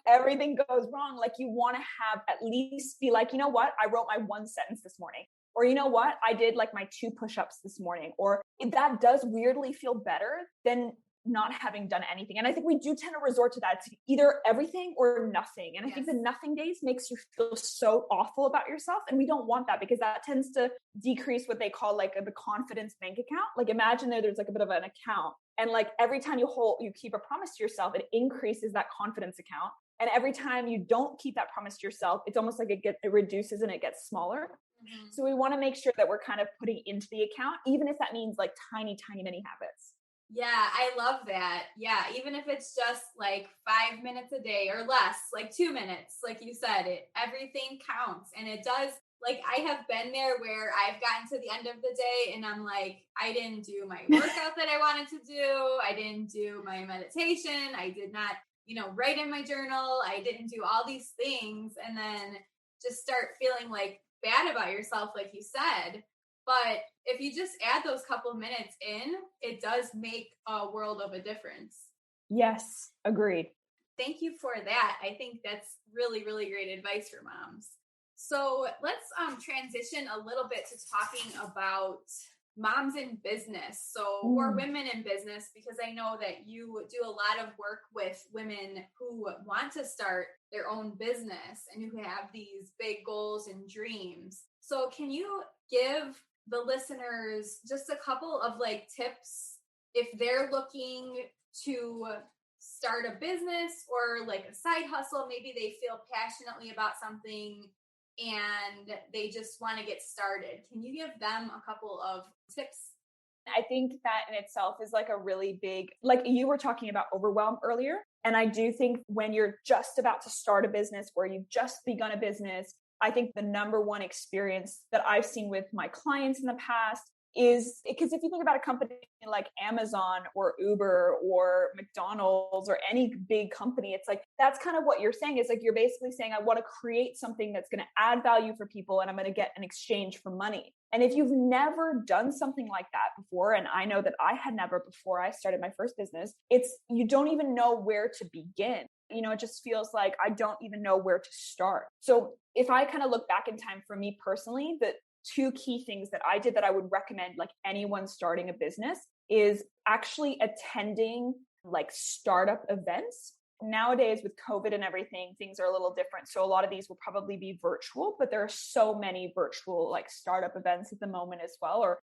Everything goes wrong. You want to have at least be you know what? I wrote my one sentence this morning. Or you know what? I did my 2 push-ups this morning. Or if that does weirdly feel better than not having done anything. And I think we do tend to resort to that. It's either everything or nothing. And I think the nothing days makes you feel so awful about yourself. And we don't want that, because that tends to decrease what they call the confidence bank account. Imagine there's a bit of an account, and every time you keep a promise to yourself, it increases that confidence account. And every time you don't keep that promise to yourself, it's almost it reduces and it gets smaller. Mm-hmm. So we want to make sure that we're kind of putting into the account, even if that means tiny, tiny, mini habits. Yeah, I love that. Yeah, even if it's just 5 minutes a day or less, 2 minutes, like you said, everything counts. And it does, I have been there where I've gotten to the end of the day and I'm I didn't do my workout that I wanted to do. I didn't do my meditation. I did not, write in my journal. I didn't do all these things. And then just start feeling bad about yourself, like you said. But if you just add those couple minutes in, it does make a world of a difference. Yes, agreed. Thank you for that. I think that's really, really great advice for moms. So let's transition a little bit to talking about moms in business. So or women in business, because I know that you do a lot of work with women who want to start their own business and who have these big goals and dreams. So can you give the listeners just a couple of tips if they're looking to start a business or like a side hustle. Maybe they feel passionately about something and they just want to get started. Can you give them a couple of tips? I think that in itself is like a really big, like you were talking about overwhelm earlier. And I do think when you're just about to start a business or you've just begun a business, I think the number one experience that I've seen with my clients in the past is because if you think about a company like Amazon or Uber or McDonald's or any big company, it's like, that's kind of what you're saying is like, you're basically saying, I want to create something that's going to add value for people and I'm going to get an exchange for money. And if you've never done something like that before, and I know that I had never before I started my first business, you don't even know where to begin. It just feels like I don't even know where to start. So if I kind of look back in time for me personally, the two key things that I did that I would recommend like anyone starting a business is actually attending like startup events. Nowadays with COVID and everything, things are a little different. So a lot of these will probably be virtual, but there are so many virtual like startup events at the moment as well.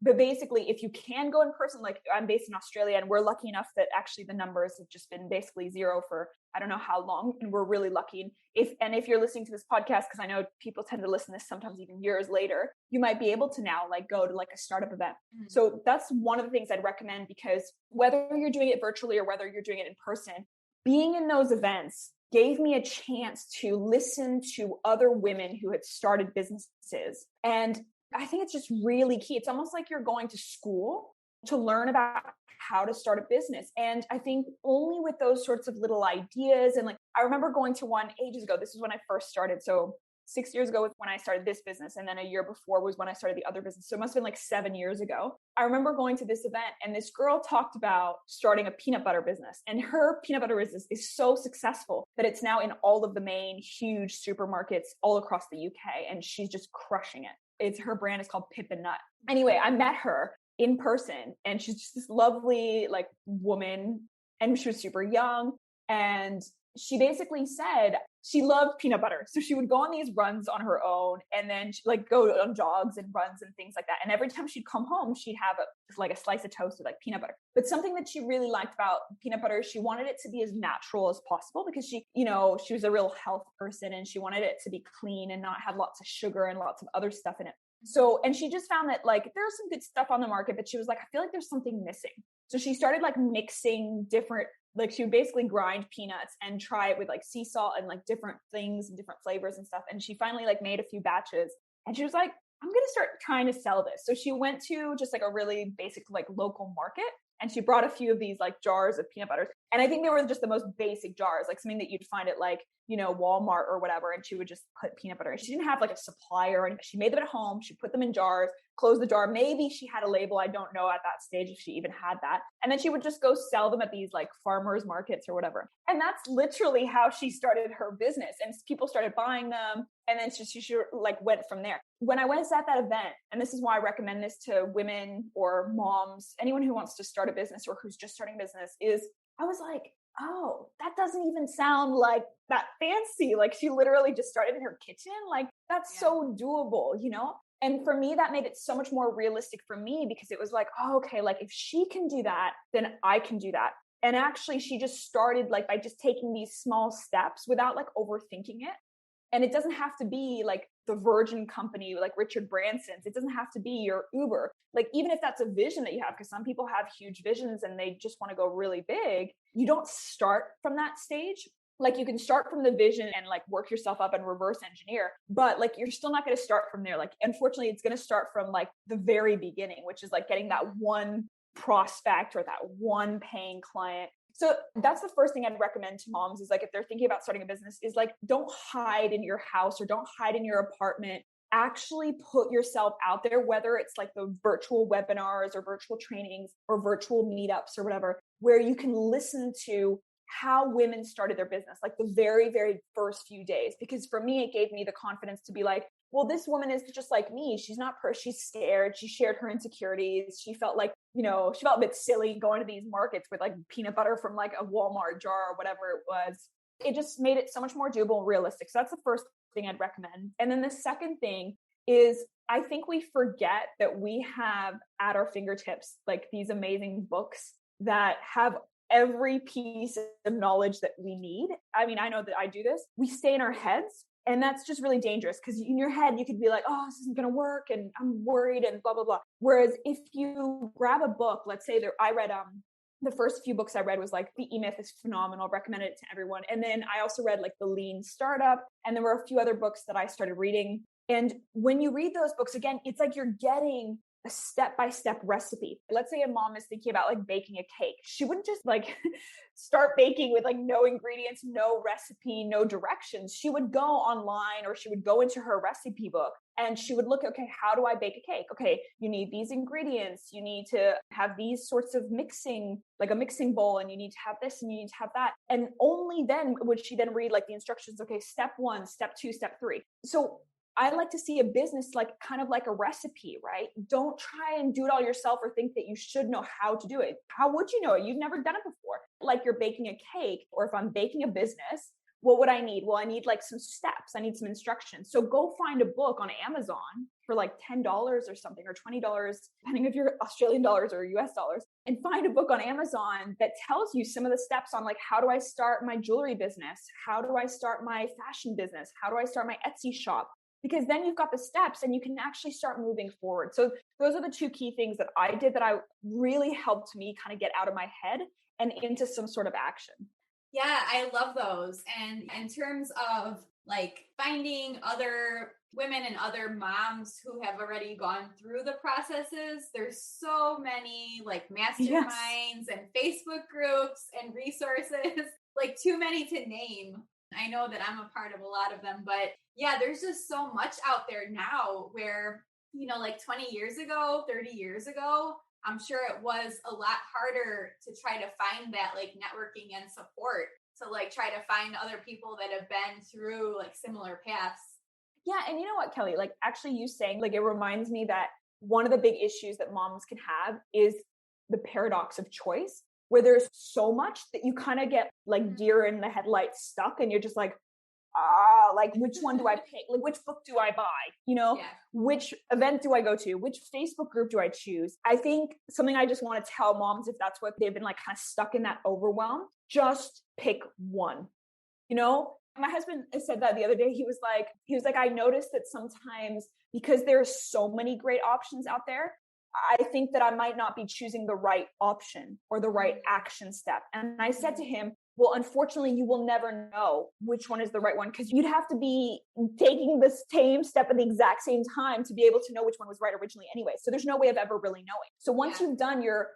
But basically if you can go in person, like I'm based in Australia and we're lucky enough that actually the numbers have just been basically zero for I don't know how long. And we're really lucky. If you're listening to this podcast, because I know people tend to listen to this sometimes even years later, you might be able to now like go to like a startup event. Mm-hmm. So that's one of the things I'd recommend because whether you're doing it virtually or whether you're doing it in person, being in those events gave me a chance to listen to other women who had started businesses. And I think it's just really key. It's almost like you're going to school to learn about how to start a business. And I think only with those sorts of little ideas and like, I remember going to one ages ago. This is when I first started. So 6 years ago was when I started this business. And then a year before was when I started the other business. So it must have been like 7 years ago. I remember going to this event and this girl talked about starting a peanut butter business. And her peanut butter business is so successful that it's now in all of the main huge supermarkets all across the UK. And she's just crushing it. Her brand is called Pip and Nut. Anyway, I met her in person and she's just this lovely like woman and she was super young. And she basically said she loved peanut butter. So she would go on these runs on her own and then she'd like go on jogs and runs and things like that. And every time she'd come home, she'd have a slice of toast with like peanut butter. But something that she really liked about peanut butter, she wanted it to be as natural as possible because she was a real health person and she wanted it to be clean and not have lots of sugar and lots of other stuff in it. So, and she just found that like, there's some good stuff on the market, but she was like, I feel like there's something missing. So she started like mixing different, like she would basically grind peanuts and try it with like sea salt and like different things and different flavors and stuff. And she finally like made a few batches and she was like, I'm going to start trying to sell this. So she went to just like a really basic, like local market and she brought a few of these like jars of peanut butter. And I think they were just the most basic jars, like something that you'd find at like, Walmart or whatever. And she would just put peanut butter. She didn't have like a supplier or anything. She made them at home. She put them in jars, closed the jar. Maybe she had a label. I don't know at that stage if she even had that. And then she would just go sell them at these like farmers markets or whatever. And that's literally how she started her business. And people started buying them. And then she like went from there. When I went at that event, and this is why I recommend this to women or moms, anyone who wants to start a business or who's just starting a business, is I was like, oh, that doesn't even sound like that fancy. Like she literally just started in her kitchen. Like that's so doable, And for me, that made it so much more realistic for me because it was like, oh, okay, like if she can do that, then I can do that. And actually she just started like by just taking these small steps without like overthinking it. And it doesn't have to be like the Virgin company, like Richard Branson's. It doesn't have to be your Uber. Like, even if that's a vision that you have, because some people have huge visions and they just want to go really big, you don't start from that stage. Like you can start from the vision and like work yourself up and reverse engineer, but like, you're still not going to start from there. Like, unfortunately, it's going to start from like the very beginning, which is like getting that one prospect or that one paying client. So that's the first thing I'd recommend to moms is like, if they're thinking about starting a business, is like, don't hide in your house or don't hide in your apartment. Actually put yourself out there, whether it's like the virtual webinars or virtual trainings or virtual meetups or whatever, where you can listen to how women started their business, like the very, very first few days. Because for me, it gave me the confidence to be like, well, this woman is just like me. She's not she's scared. She shared her insecurities. She felt like, she felt a bit silly going to these markets with like peanut butter from like a Walmart jar or whatever it was. It just made it so much more doable and realistic. So that's the first thing I'd recommend. And then the second thing is, I think we forget that we have at our fingertips, like these amazing books that have every piece of knowledge that we need. I mean, I know that I do this. We stay in our heads. And that's just really dangerous because in your head, you could be like, oh, this isn't going to work. And I'm worried and blah, blah, blah. Whereas if you grab a book, let's say that I read, the first few books I read was like The E-Myth is phenomenal. Recommend it to everyone. And then I also read like The Lean Startup. And there were a few other books that I started reading. And when you read those books, again, it's like you're getting a step-by-step recipe. Let's say a mom is thinking about like baking a cake. She wouldn't just like start baking with like no ingredients, no recipe, no directions. She would go online or she would go into her recipe book and she would look, okay, how do I bake a cake? Okay, you need these ingredients. You need to have these sorts of mixing, like a mixing bowl, and you need to have this and you need to have that. And only then would she then read like the instructions, okay, step 1, step 2, step 3. So I like to see a business like kind of like a recipe, right? Don't try and do it all yourself or think that you should know how to do it. How would you know it? You've never done it before. Like you're baking a cake, or if I'm baking a business, what would I need? Well, I need like some steps. I need some instructions. So go find a book on Amazon for like $10 or something, or $20, depending if you're Australian dollars or US dollars, and find a book on Amazon that tells you some of the steps on like, how do I start my jewelry business? How do I start my fashion business? How do I start my Etsy shop? Because then you've got the steps and you can actually start moving forward. So those are the two key things that I did that I really helped me kind of get out of my head and into some sort of action. Yeah, I love those. And in terms of like finding other women and other moms who have already gone through the processes, there's so many like masterminds and Facebook groups and resources, like too many to name. I know that I'm a part of a lot of them, but yeah, there's just so much out there now where, you know, like 20 years ago, 30 years ago, I'm sure it was a lot harder to try to find that like networking and support, to like try to find other people that have been through like similar paths. Yeah. And you know what, Kelly, like actually you saying, like, it reminds me that one of the big issues that moms can have is the paradox of choice, where there's so much that you kind of get like deer in the headlights stuck, and you're just like, like which one do I pick? Like which book do I buy? You know, which event do I go to? Which Facebook group do I choose? I think something I just want to tell moms, if that's what they've been like kind of stuck in that overwhelm, just pick one. You know, my husband said that the other day. He was like, I noticed that sometimes because there's so many great options out there, I think that I might not be choosing the right option or the right action step. And I said to him, well, unfortunately, you will never know which one is the right one, because you'd have to be taking the same step at the exact same time to be able to know which one was right originally anyway. So there's no way of ever really knowing. So once you've done your,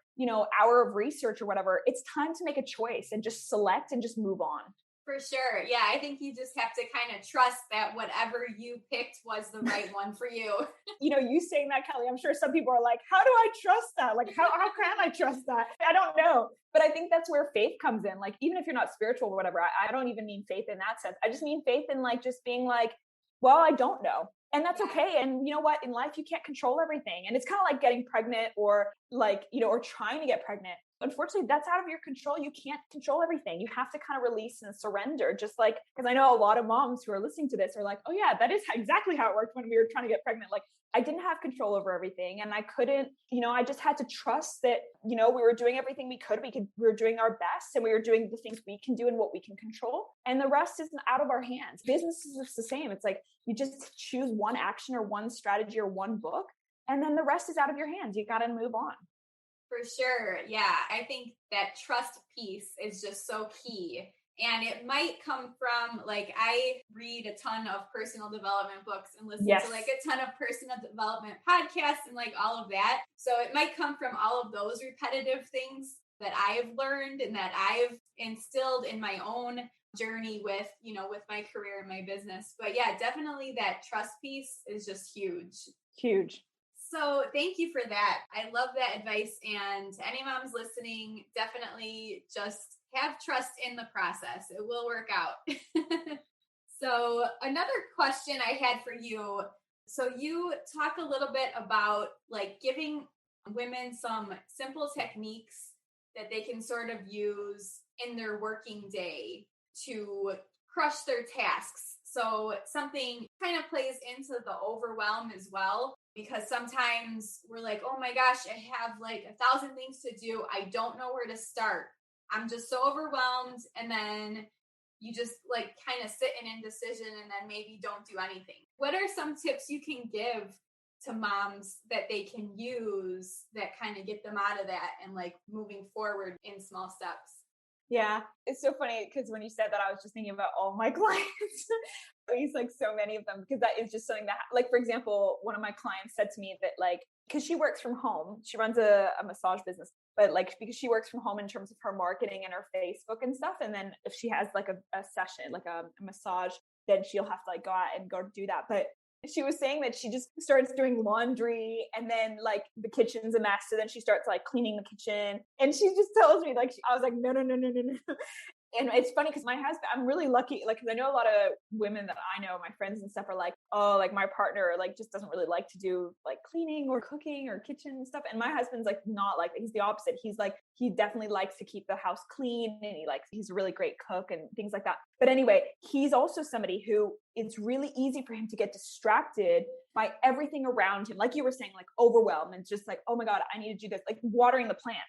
hour of research or whatever, it's time to make a choice and just select and just move on. For sure. Yeah, I think you just have to kind of trust that whatever you picked was the right one for you. You saying that, Kelly, I'm sure some people are like, how do I trust that? Like, how can I trust that? I don't know. But I think that's where faith comes in. Like, even if you're not spiritual or whatever, I don't even mean faith in that sense. I just mean faith in like just being like, well, I don't know. And that's okay. And you know what? In life, you can't control everything. And it's kind of like getting pregnant or like, or trying to get pregnant. Unfortunately, that's out of your control. You can't control everything. You have to kind of release and surrender. Just like, because I know a lot of moms who are listening to this are like, oh yeah, that is exactly how it worked when we were trying to get pregnant. Like, I didn't have control over everything, and I couldn't, I just had to trust that, we were doing everything we could. We were doing our best, and we were doing the things we can do and what we can control. And the rest is out of our hands. Business is just the same. It's like, you just choose one action or one strategy or one book, and then the rest is out of your hands. You got to move on. For sure. Yeah. I think that trust piece is just so key. And it might come from, like, I read a ton of personal development books and listen to like a ton of personal development podcasts and like all of that. So it might come from all of those repetitive things that I've learned and that I've instilled in my own journey with, with my career and my business. But yeah, definitely that trust piece is just huge. Huge. So thank you for that. I love that advice. And to any moms listening, definitely just have trust in the process. It will work out. So another question I had for you. So you talk a little bit about like giving women some simple techniques that they can sort of use in their working day to crush their tasks. So something kind of plays into the overwhelm as well, because sometimes we're like, oh my gosh, I have like 1,000 things to do. I don't know where to start. I'm just so overwhelmed. And then you just like kind of sit in indecision and then maybe don't do anything. What are some tips you can give to moms that they can use that kind of get them out of that and like moving forward in small steps? Yeah, it's so funny because when you said that, I was just thinking about all my clients. It's like so many of them, because that is just something that, like, for example, one of my clients said to me that, like, because she works from home, she runs a massage business, but like, because she works from home in terms of her marketing and her Facebook and stuff. And then if she has like a session, like a massage, then she'll have to like go out and go do that. But she was saying that she just starts doing laundry and then like the kitchen's a mess. So then she starts like cleaning the kitchen and she just tells me like, I was like, no. And it's funny because my husband, I'm really lucky, like, because I know a lot of women that I know, my friends and stuff are like, oh, like my partner, like, just doesn't really like to do like cleaning or cooking or kitchen and stuff. And my husband's like, not like, he's the opposite. He's like, he definitely likes to keep the house clean and he's a really great cook and things like that. But anyway, he's also somebody who it's really easy for him to get distracted by everything around him. Like you were saying, like overwhelmed and just like, oh my God, I need to do this, like watering the plants.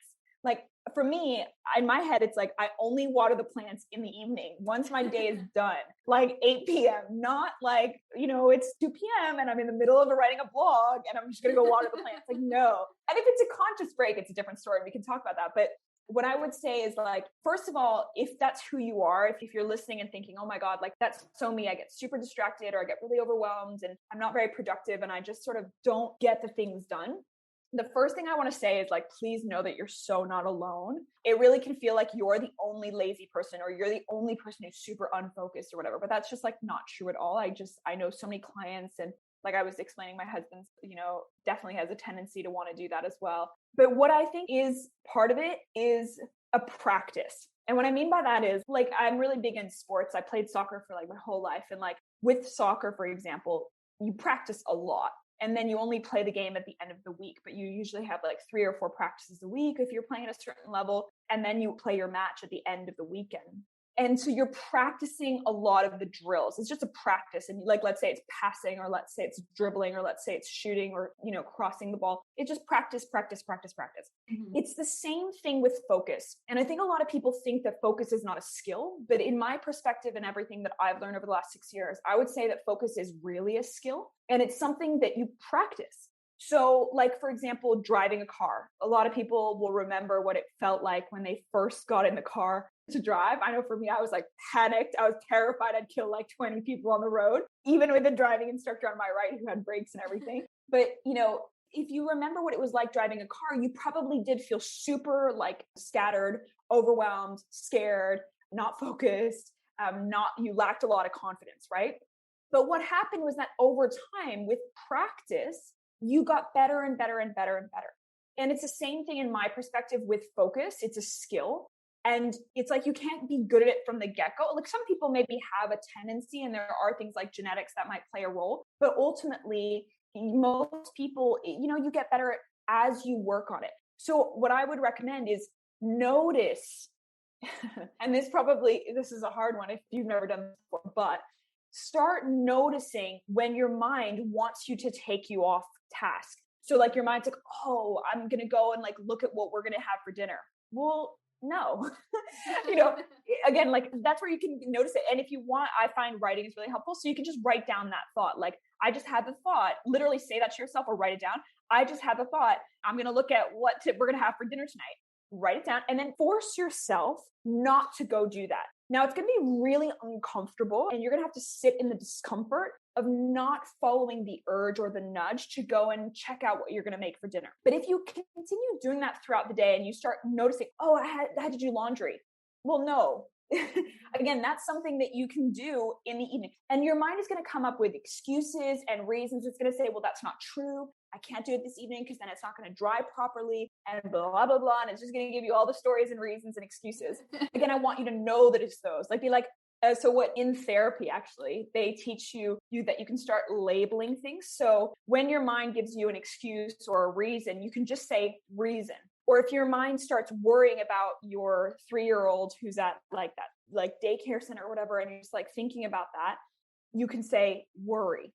Like for me, in my head, it's like, I only water the plants in the evening once my day is done, like 8 p.m., not like, it's 2 p.m. and I'm in the middle of writing a blog and I'm just going to go water the plants. Like, no. And if it's a conscious break, it's a different story. We can talk about that. But what I would say is like, first of all, if that's who you are, if you're listening and thinking, oh my God, like that's so me, I get super distracted or I get really overwhelmed and I'm not very productive and I just sort of don't get the things done. The first thing I want to say is like, please know that you're so not alone. It really can feel like you're the only lazy person or you're the only person who's super unfocused or whatever, but that's just like not true at all. I know so many clients, and like I was explaining, my husband, definitely has a tendency to want to do that as well. But what I think is part of it is a practice. And what I mean by that is like, I'm really big in sports. I played soccer for like my whole life. And like with soccer, for example, you practice a lot. And then you only play the game at the end of the week, but you usually have like 3 or 4 practices a week if you're playing at a certain level. And then you play your match at the end of the weekend. And so you're practicing a lot of the drills. It's just a practice. And like, let's say it's passing, or let's say it's dribbling, or let's say it's shooting, or, crossing the ball. It's just practice. Mm-hmm. It's the same thing with focus. And I think a lot of people think that focus is not a skill, but in my perspective and everything that I've learned over the last 6 years, I would say that focus is really a skill, and it's something that you practice. So like, for example, driving a car. A lot of people will remember what it felt like when they first got in the car to drive. I know for me, I was like panicked. I was terrified I'd kill like 20 people on the road, even with a driving instructor on my right who had brakes and everything. But, if you remember what it was like driving a car, you probably did feel super like scattered, overwhelmed, scared, not focused, you lacked a lot of confidence, right? But what happened was that over time with practice, you got better and better and better and better. And it's the same thing in my perspective with focus. It's a skill. And it's like, you can't be good at it from the get-go. Like some people maybe have a tendency, and there are things like genetics that might play a role, but ultimately most people, you get better as you work on it. So what I would recommend is notice, and this is a hard one if you've never done this before, but start noticing when your mind wants you to take you off task. So like your mind's like, oh, I'm going to go and like look at what we're going to have for dinner. Well, no, again, like that's where you can notice it. And if you want, I find writing is really helpful. So you can just write down that thought. Like, I just had the thought, literally say that to yourself or write it down. I just had the thought, I'm going to look at what we're going to have for dinner tonight. Write it down and then force yourself not to go do that. Now it's going to be really uncomfortable, and you're going to have to sit in the discomfort of not following the urge or the nudge to go and check out what you're going to make for dinner. But if you continue doing that throughout the day and you start noticing, oh, I had to do laundry. Well, no. Again, that's something that you can do in the evening. And your mind is going to come up with excuses and reasons. It's going to say, well, that's not true. I can't do it this evening because then it's not going to dry properly and blah, blah, blah. And it's just going to give you all the stories and reasons and excuses. Again, I want you to know that it's those. Like, be like, so what in therapy, actually, they teach you that you can start labeling things. So when your mind gives you an excuse or a reason, you can just say reason. Or if your mind starts worrying about your 3-year-old who's at like that, like daycare center or whatever, and you're just like thinking about that, you can say worry.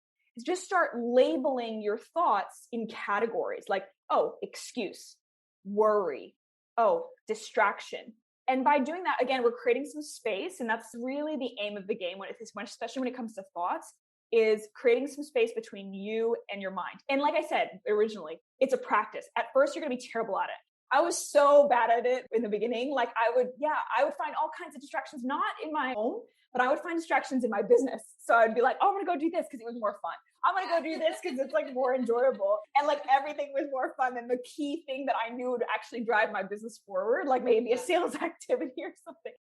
Just start labeling your thoughts in categories like, oh, excuse, worry, oh, distraction. And by doing that, again, we're creating some space. And that's really the aim of the game, especially when it comes to thoughts, is creating some space between you and your mind. And like I said originally, it's a practice. At first, you're going to be terrible at it. I was so bad at it in the beginning. Like I would find all kinds of distractions, not in my home, but I would find distractions in my business. So I'd be like, oh, I'm going to go do this because it was more fun. I'm going to go do this because it's like more enjoyable. And like everything was more fun than the key thing that I knew would actually drive my business forward, like maybe a sales activity or something.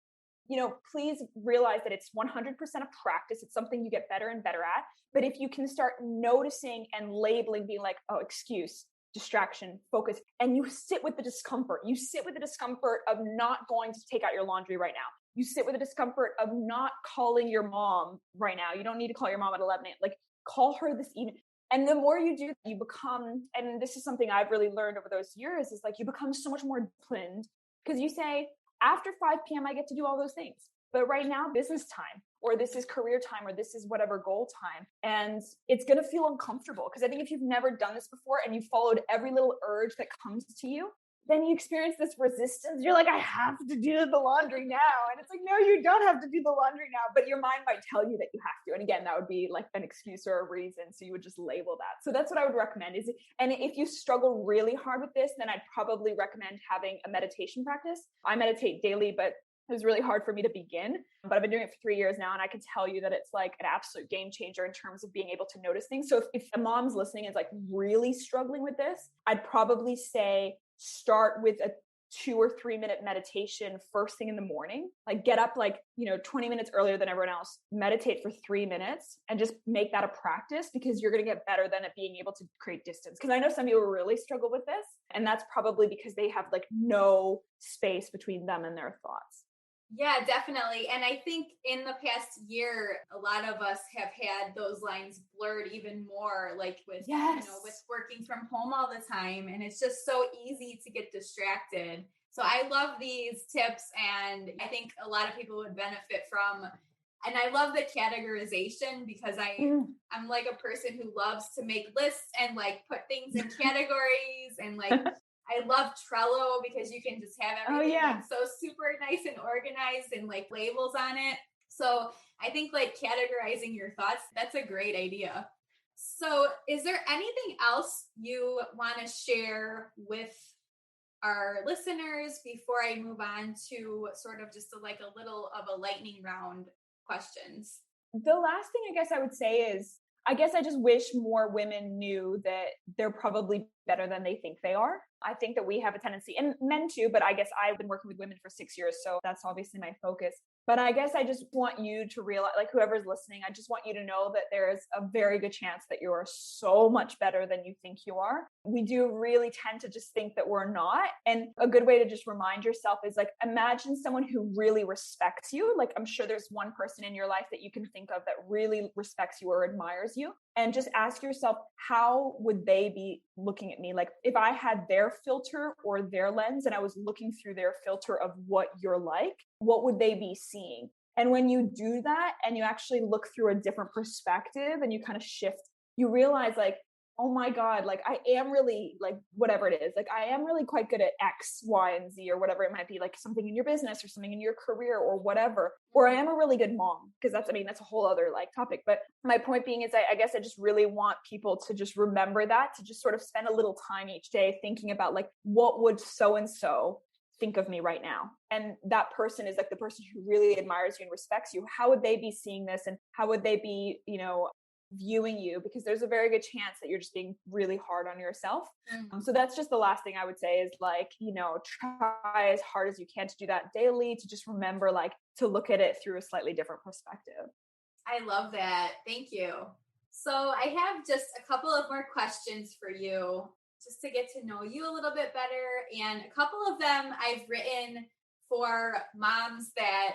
Please realize that it's 100% a practice. It's something you get better and better at. But if you can start noticing and labeling, being like, oh, excuse, distraction, focus, and you sit with the discomfort. You sit with the discomfort of not going to take out your laundry right now. You sit with the discomfort of not calling your mom right now. You don't need to call your mom at 11 a.m. Like call her this evening. And the more you do, you become, and this is something I've really learned over those years, is like you become so much more disciplined because you say, after 5 p.m., I get to do all those things. But right now, business time, or this is career time, or this is whatever goal time. And it's going to feel uncomfortable because I think if you've never done this before and you followed every little urge that comes to you, then you experience this resistance. You're like, I have to do the laundry now. And it's like, no, you don't have to do the laundry now. But your mind might tell you that you have to. And again, that would be like an excuse or a reason. So you would just label that. So that's what I would recommend. And if you struggle really hard with this, then I'd probably recommend having a meditation practice. I meditate daily, but it was really hard for me to begin, but I've been doing it for 3 years now. And I can tell you that it's like an absolute game changer in terms of being able to notice things. So if a mom's listening is like really struggling with this, I'd probably say start with a 2 or 3 minute meditation first thing in the morning. Like get up 20 minutes earlier than everyone else, meditate for 3 minutes and just make that a practice because you're going to get better than at being able to create distance. Because I know some people really struggle with this, and that's probably because they have like no space between them and their thoughts. Yeah, definitely. And I think in the past year, a lot of us have had those lines blurred even more, like with, with working from home all the time. And it's just so easy to get distracted. So I love these tips. And I think a lot of people would benefit from, and I love the categorization because I'm like a person who loves to make lists and like put things in categories and like, I love Trello because you can just have everything like so super nice and organized and like labels on it. So I think like categorizing your thoughts, that's a great idea. So is there anything else you want to share with our listeners before I move on to sort of just a little of a lightning round questions? The last thing I guess I would say is, I guess I just wish more women knew that they're probably better than they think they are. I think that we have a tendency, and men too, but I guess I've been working with women for 6 years, so that's obviously my focus. But I guess I just want you to realize, like whoever's listening, I just want you to know that there is a very good chance that you are so much better than you think you are. We do really tend to just think that we're not. And a good way to just remind yourself is like, imagine someone who really respects you. Like I'm sure there's one person in your life that you can think of that really respects you or admires you. And just ask yourself, how would they be looking at me? Like if I had their filter or their lens and I was looking through their filter of what you're like, what would they be seeing? And when you do that and you actually look through a different perspective and you kind of shift, you realize like, oh my God, like I am really like whatever it is, like I am really quite good at X, Y, and Z or whatever it might be, like something in your business or something in your career or whatever, or I am a really good mom, because that's a whole other like topic. But my point being is I guess I just really want people to just remember that, to just sort of spend a little time each day thinking about like, what would so-and-so think of me right now? And that person is like the person who really admires you and respects you. How would they be seeing this? And how would they be, viewing you? Because there's a very good chance that you're just being really hard on yourself. So that's just the last thing I would say is like, try as hard as you can to do that daily, to just remember like to look at it through a slightly different perspective. I love that. Thank you. So I have just a couple of more questions for you just to get to know you a little bit better. And a couple of them I've written for moms that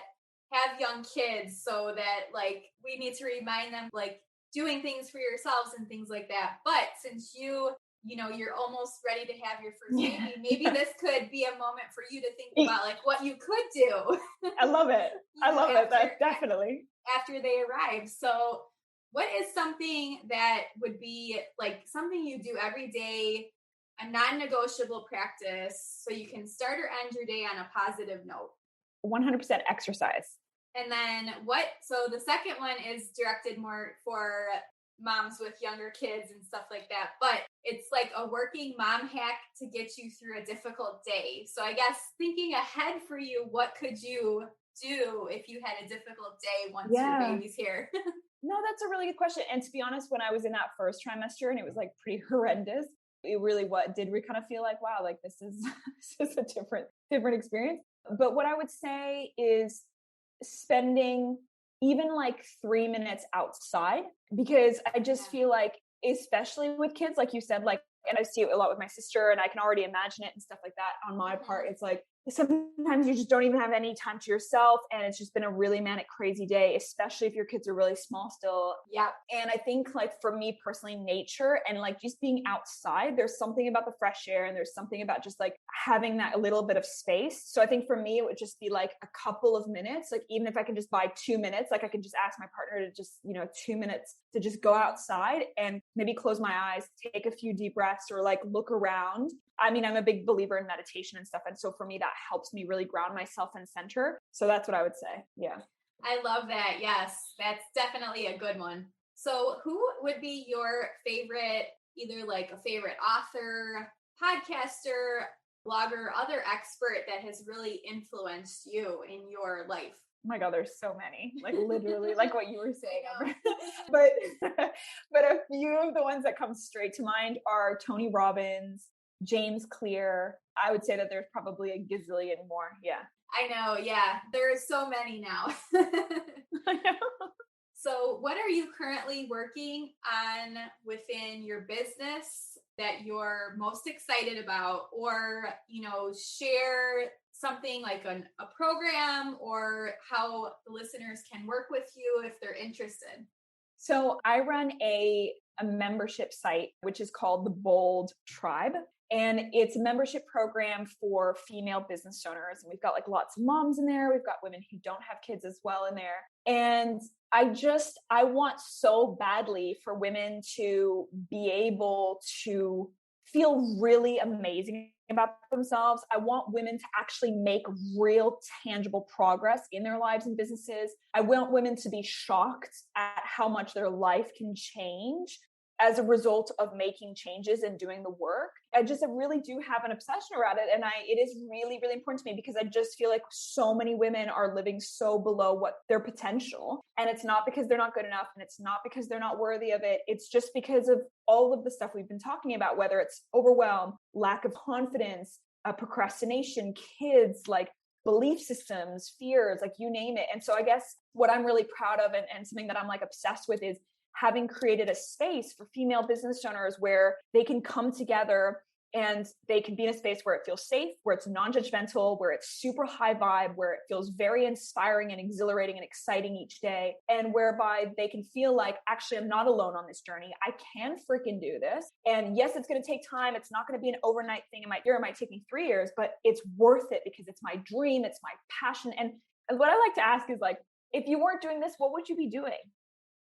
have young kids so that like we need to remind them like doing things for yourselves and things like that. But since you're almost ready to have your first baby, maybe this could be a moment for you to think about like what you could do. I love it. I love it. That definitely. After they arrive. So what is something that would be like something you do every day, a non-negotiable practice, so you can start or end your day on a positive note? 100% exercise. And then so the second one is directed more for moms with younger kids and stuff like that, but it's like a working mom hack to get you through a difficult day. So I guess thinking ahead for you, what could you do if you had a difficult day once your baby's here? No, that's a really good question. And to be honest, when I was in that first trimester and it was like pretty horrendous, it really did we kind of feel like, wow, like this is a different experience. But what I would say is spending even like 3 minutes outside, because I just feel like, especially with kids, like you said, like, and I see it a lot with my sister and I can already imagine it and stuff like that on my part. It's like, sometimes you just don't even have any time to yourself. And it's just been a really manic, crazy day, especially if your kids are really small still. Yeah. And I think like for me personally, nature and like just being outside, there's something about the fresh air and there's something about just like having that a little bit of space. So I think for me, it would just be like a couple of minutes, like even if I can just buy 2 minutes, like I can just ask my partner to just, 2 minutes to just go outside and maybe close my eyes, take a few deep breaths or like look around. I mean, I'm a big believer in meditation and stuff. And so for me, that helps me really ground myself and center. So that's what I would say. Yeah. I love that. Yes, that's definitely a good one. So who would be your favorite, either like a favorite author, podcaster, blogger, other expert that has really influenced you in your life? Oh my God, there's so many, like literally like what you were saying. but a few of the ones that come straight to mind are Tony Robbins, James Clear. I would say that there's probably a gazillion more. Yeah. I know. Yeah. There are so many now. I know. So what are you currently working on within your business that you're most excited about, or, share something like a program or how the listeners can work with you if they're interested? So I run a membership site, which is called the Bold Tribe. And it's a membership program for female business owners. And we've got like lots of moms in there. We've got women who don't have kids as well in there. And I want so badly for women to be able to feel really amazing about themselves. I want women to actually make real tangible progress in their lives and businesses. I want women to be shocked at how much their life can change as a result of making changes and doing the work. I really do have an obsession around it. And it is really, really important to me because I just feel like so many women are living so below what their potential. And it's not because they're not good enough. And it's not because they're not worthy of it. It's just because of all of the stuff we've been talking about, whether it's overwhelm, lack of confidence, procrastination, kids, like belief systems, fears, like you name it. And so I guess what I'm really proud of and something that I'm like obsessed with is having created a space for female business owners where they can come together and they can be in a space where it feels safe, where it's non-judgmental, where it's super high vibe, where it feels very inspiring and exhilarating and exciting each day. And whereby they can feel like, actually, I'm not alone on this journey. I can freaking do this. And yes, it's going to take time. It's not going to be an overnight thing. It might take me 3 years, but it's worth it because it's my dream. It's my passion. And what I like to ask is like, if you weren't doing this, what would you be doing?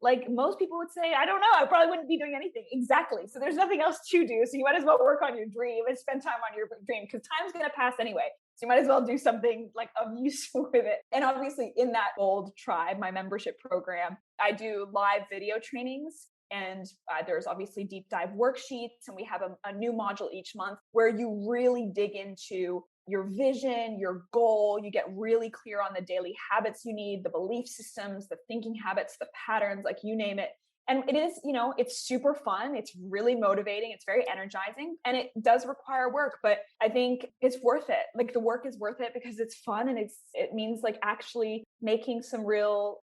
Like most people would say, I don't know, I probably wouldn't be doing anything. Exactly. So there's nothing else to do. So you might as well work on your dream and spend time on your dream because time's going to pass anyway. So you might as well do something like of use with it. And obviously in that Bold Tribe, my membership program, I do live video trainings. And there's obviously deep dive worksheets. And we have a new module each month where you really dig into your vision, your goal. You get really clear on the daily habits you need, the belief systems, the thinking habits, the patterns, like you name it. And it is, it's super fun. It's really motivating. It's very energizing and it does require work, but I think it's worth it. Like the work is worth it because it's fun and it means like actually making some real,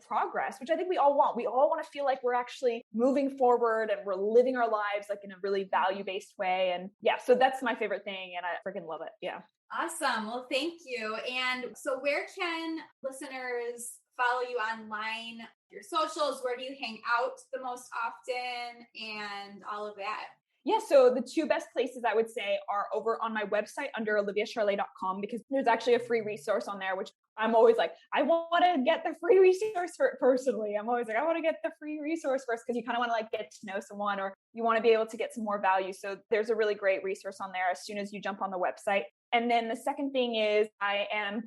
progress, which I think we all want. We all want to feel like we're actually moving forward and we're living our lives like in a really value-based way. And yeah, so that's my favorite thing. And I freaking love it. Yeah. Awesome. Well, thank you. And so where can listeners follow you online, your socials? Where do you hang out the most often and all of that? Yeah, so the two best places I would say are over on my website under oliviacharlet.com because there's actually a free resource on there, which I'm always like, I want to get the free resource personally. I'm always like, I want to get the free resource first because you kind of want to like get to know someone or you want to be able to get some more value. So there's a really great resource on there as soon as you jump on the website. And then the second thing is I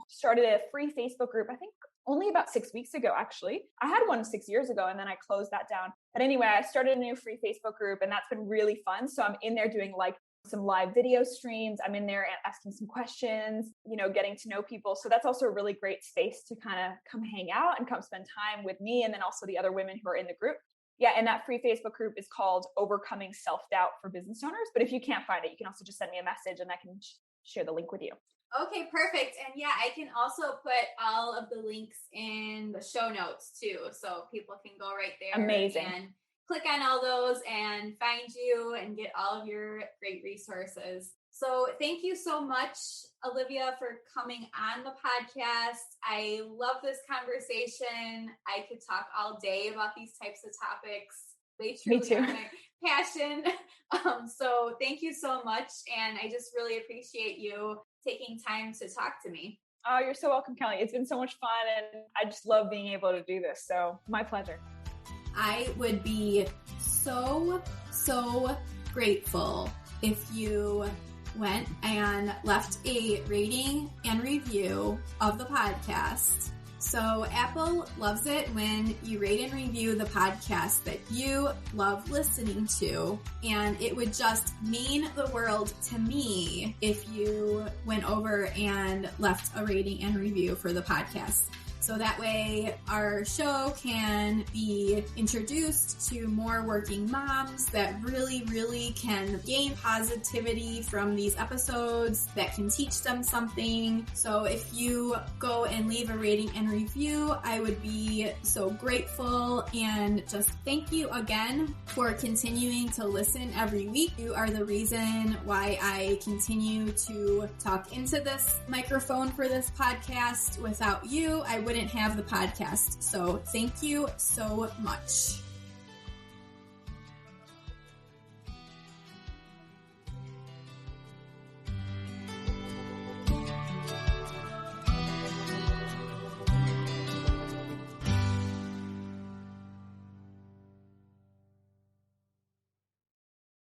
started a free Facebook group, I think only about 6 weeks ago, actually. I had one 6 years ago and then I closed that down. But anyway, I started a new free Facebook group and that's been really fun. So I'm in there doing like some live video streams. I'm in there asking some questions, getting to know people. So that's also a really great space to kind of come hang out and come spend time with me. And then also the other women who are in the group. Yeah. And that free Facebook group is called Overcoming Self-Doubt for Business Owners. But if you can't find it, you can also just send me a message and I can share the link with you. Okay, perfect. And yeah, I can also put all of the links in the show notes too. So people can go right there. Amazing. And click on all those and find you and get all of your great resources. So thank you so much, Olivia, for coming on the podcast. I love this conversation. I could talk all day about these types of topics. They truly are my passion. So thank you so much. And I just really appreciate you taking time to talk to me. Oh, you're so welcome, Kelly. It's been so much fun and I just love being able to do this. So my pleasure. I would be so grateful if you went and left a rating and review of the podcast. So Apple loves it when you rate and review the podcast that you love listening to. And it would just mean the world to me if you went over and left a rating and review for the podcast. So that way our show can be introduced to more working moms that really can gain positivity from these episodes that can teach them something. So if you go and leave a rating and review, I would be so grateful, and just thank you again for continuing to listen every week. You are the reason why I continue to talk into this microphone for this podcast. Without you, I wouldn't have the podcast. So thank you so much.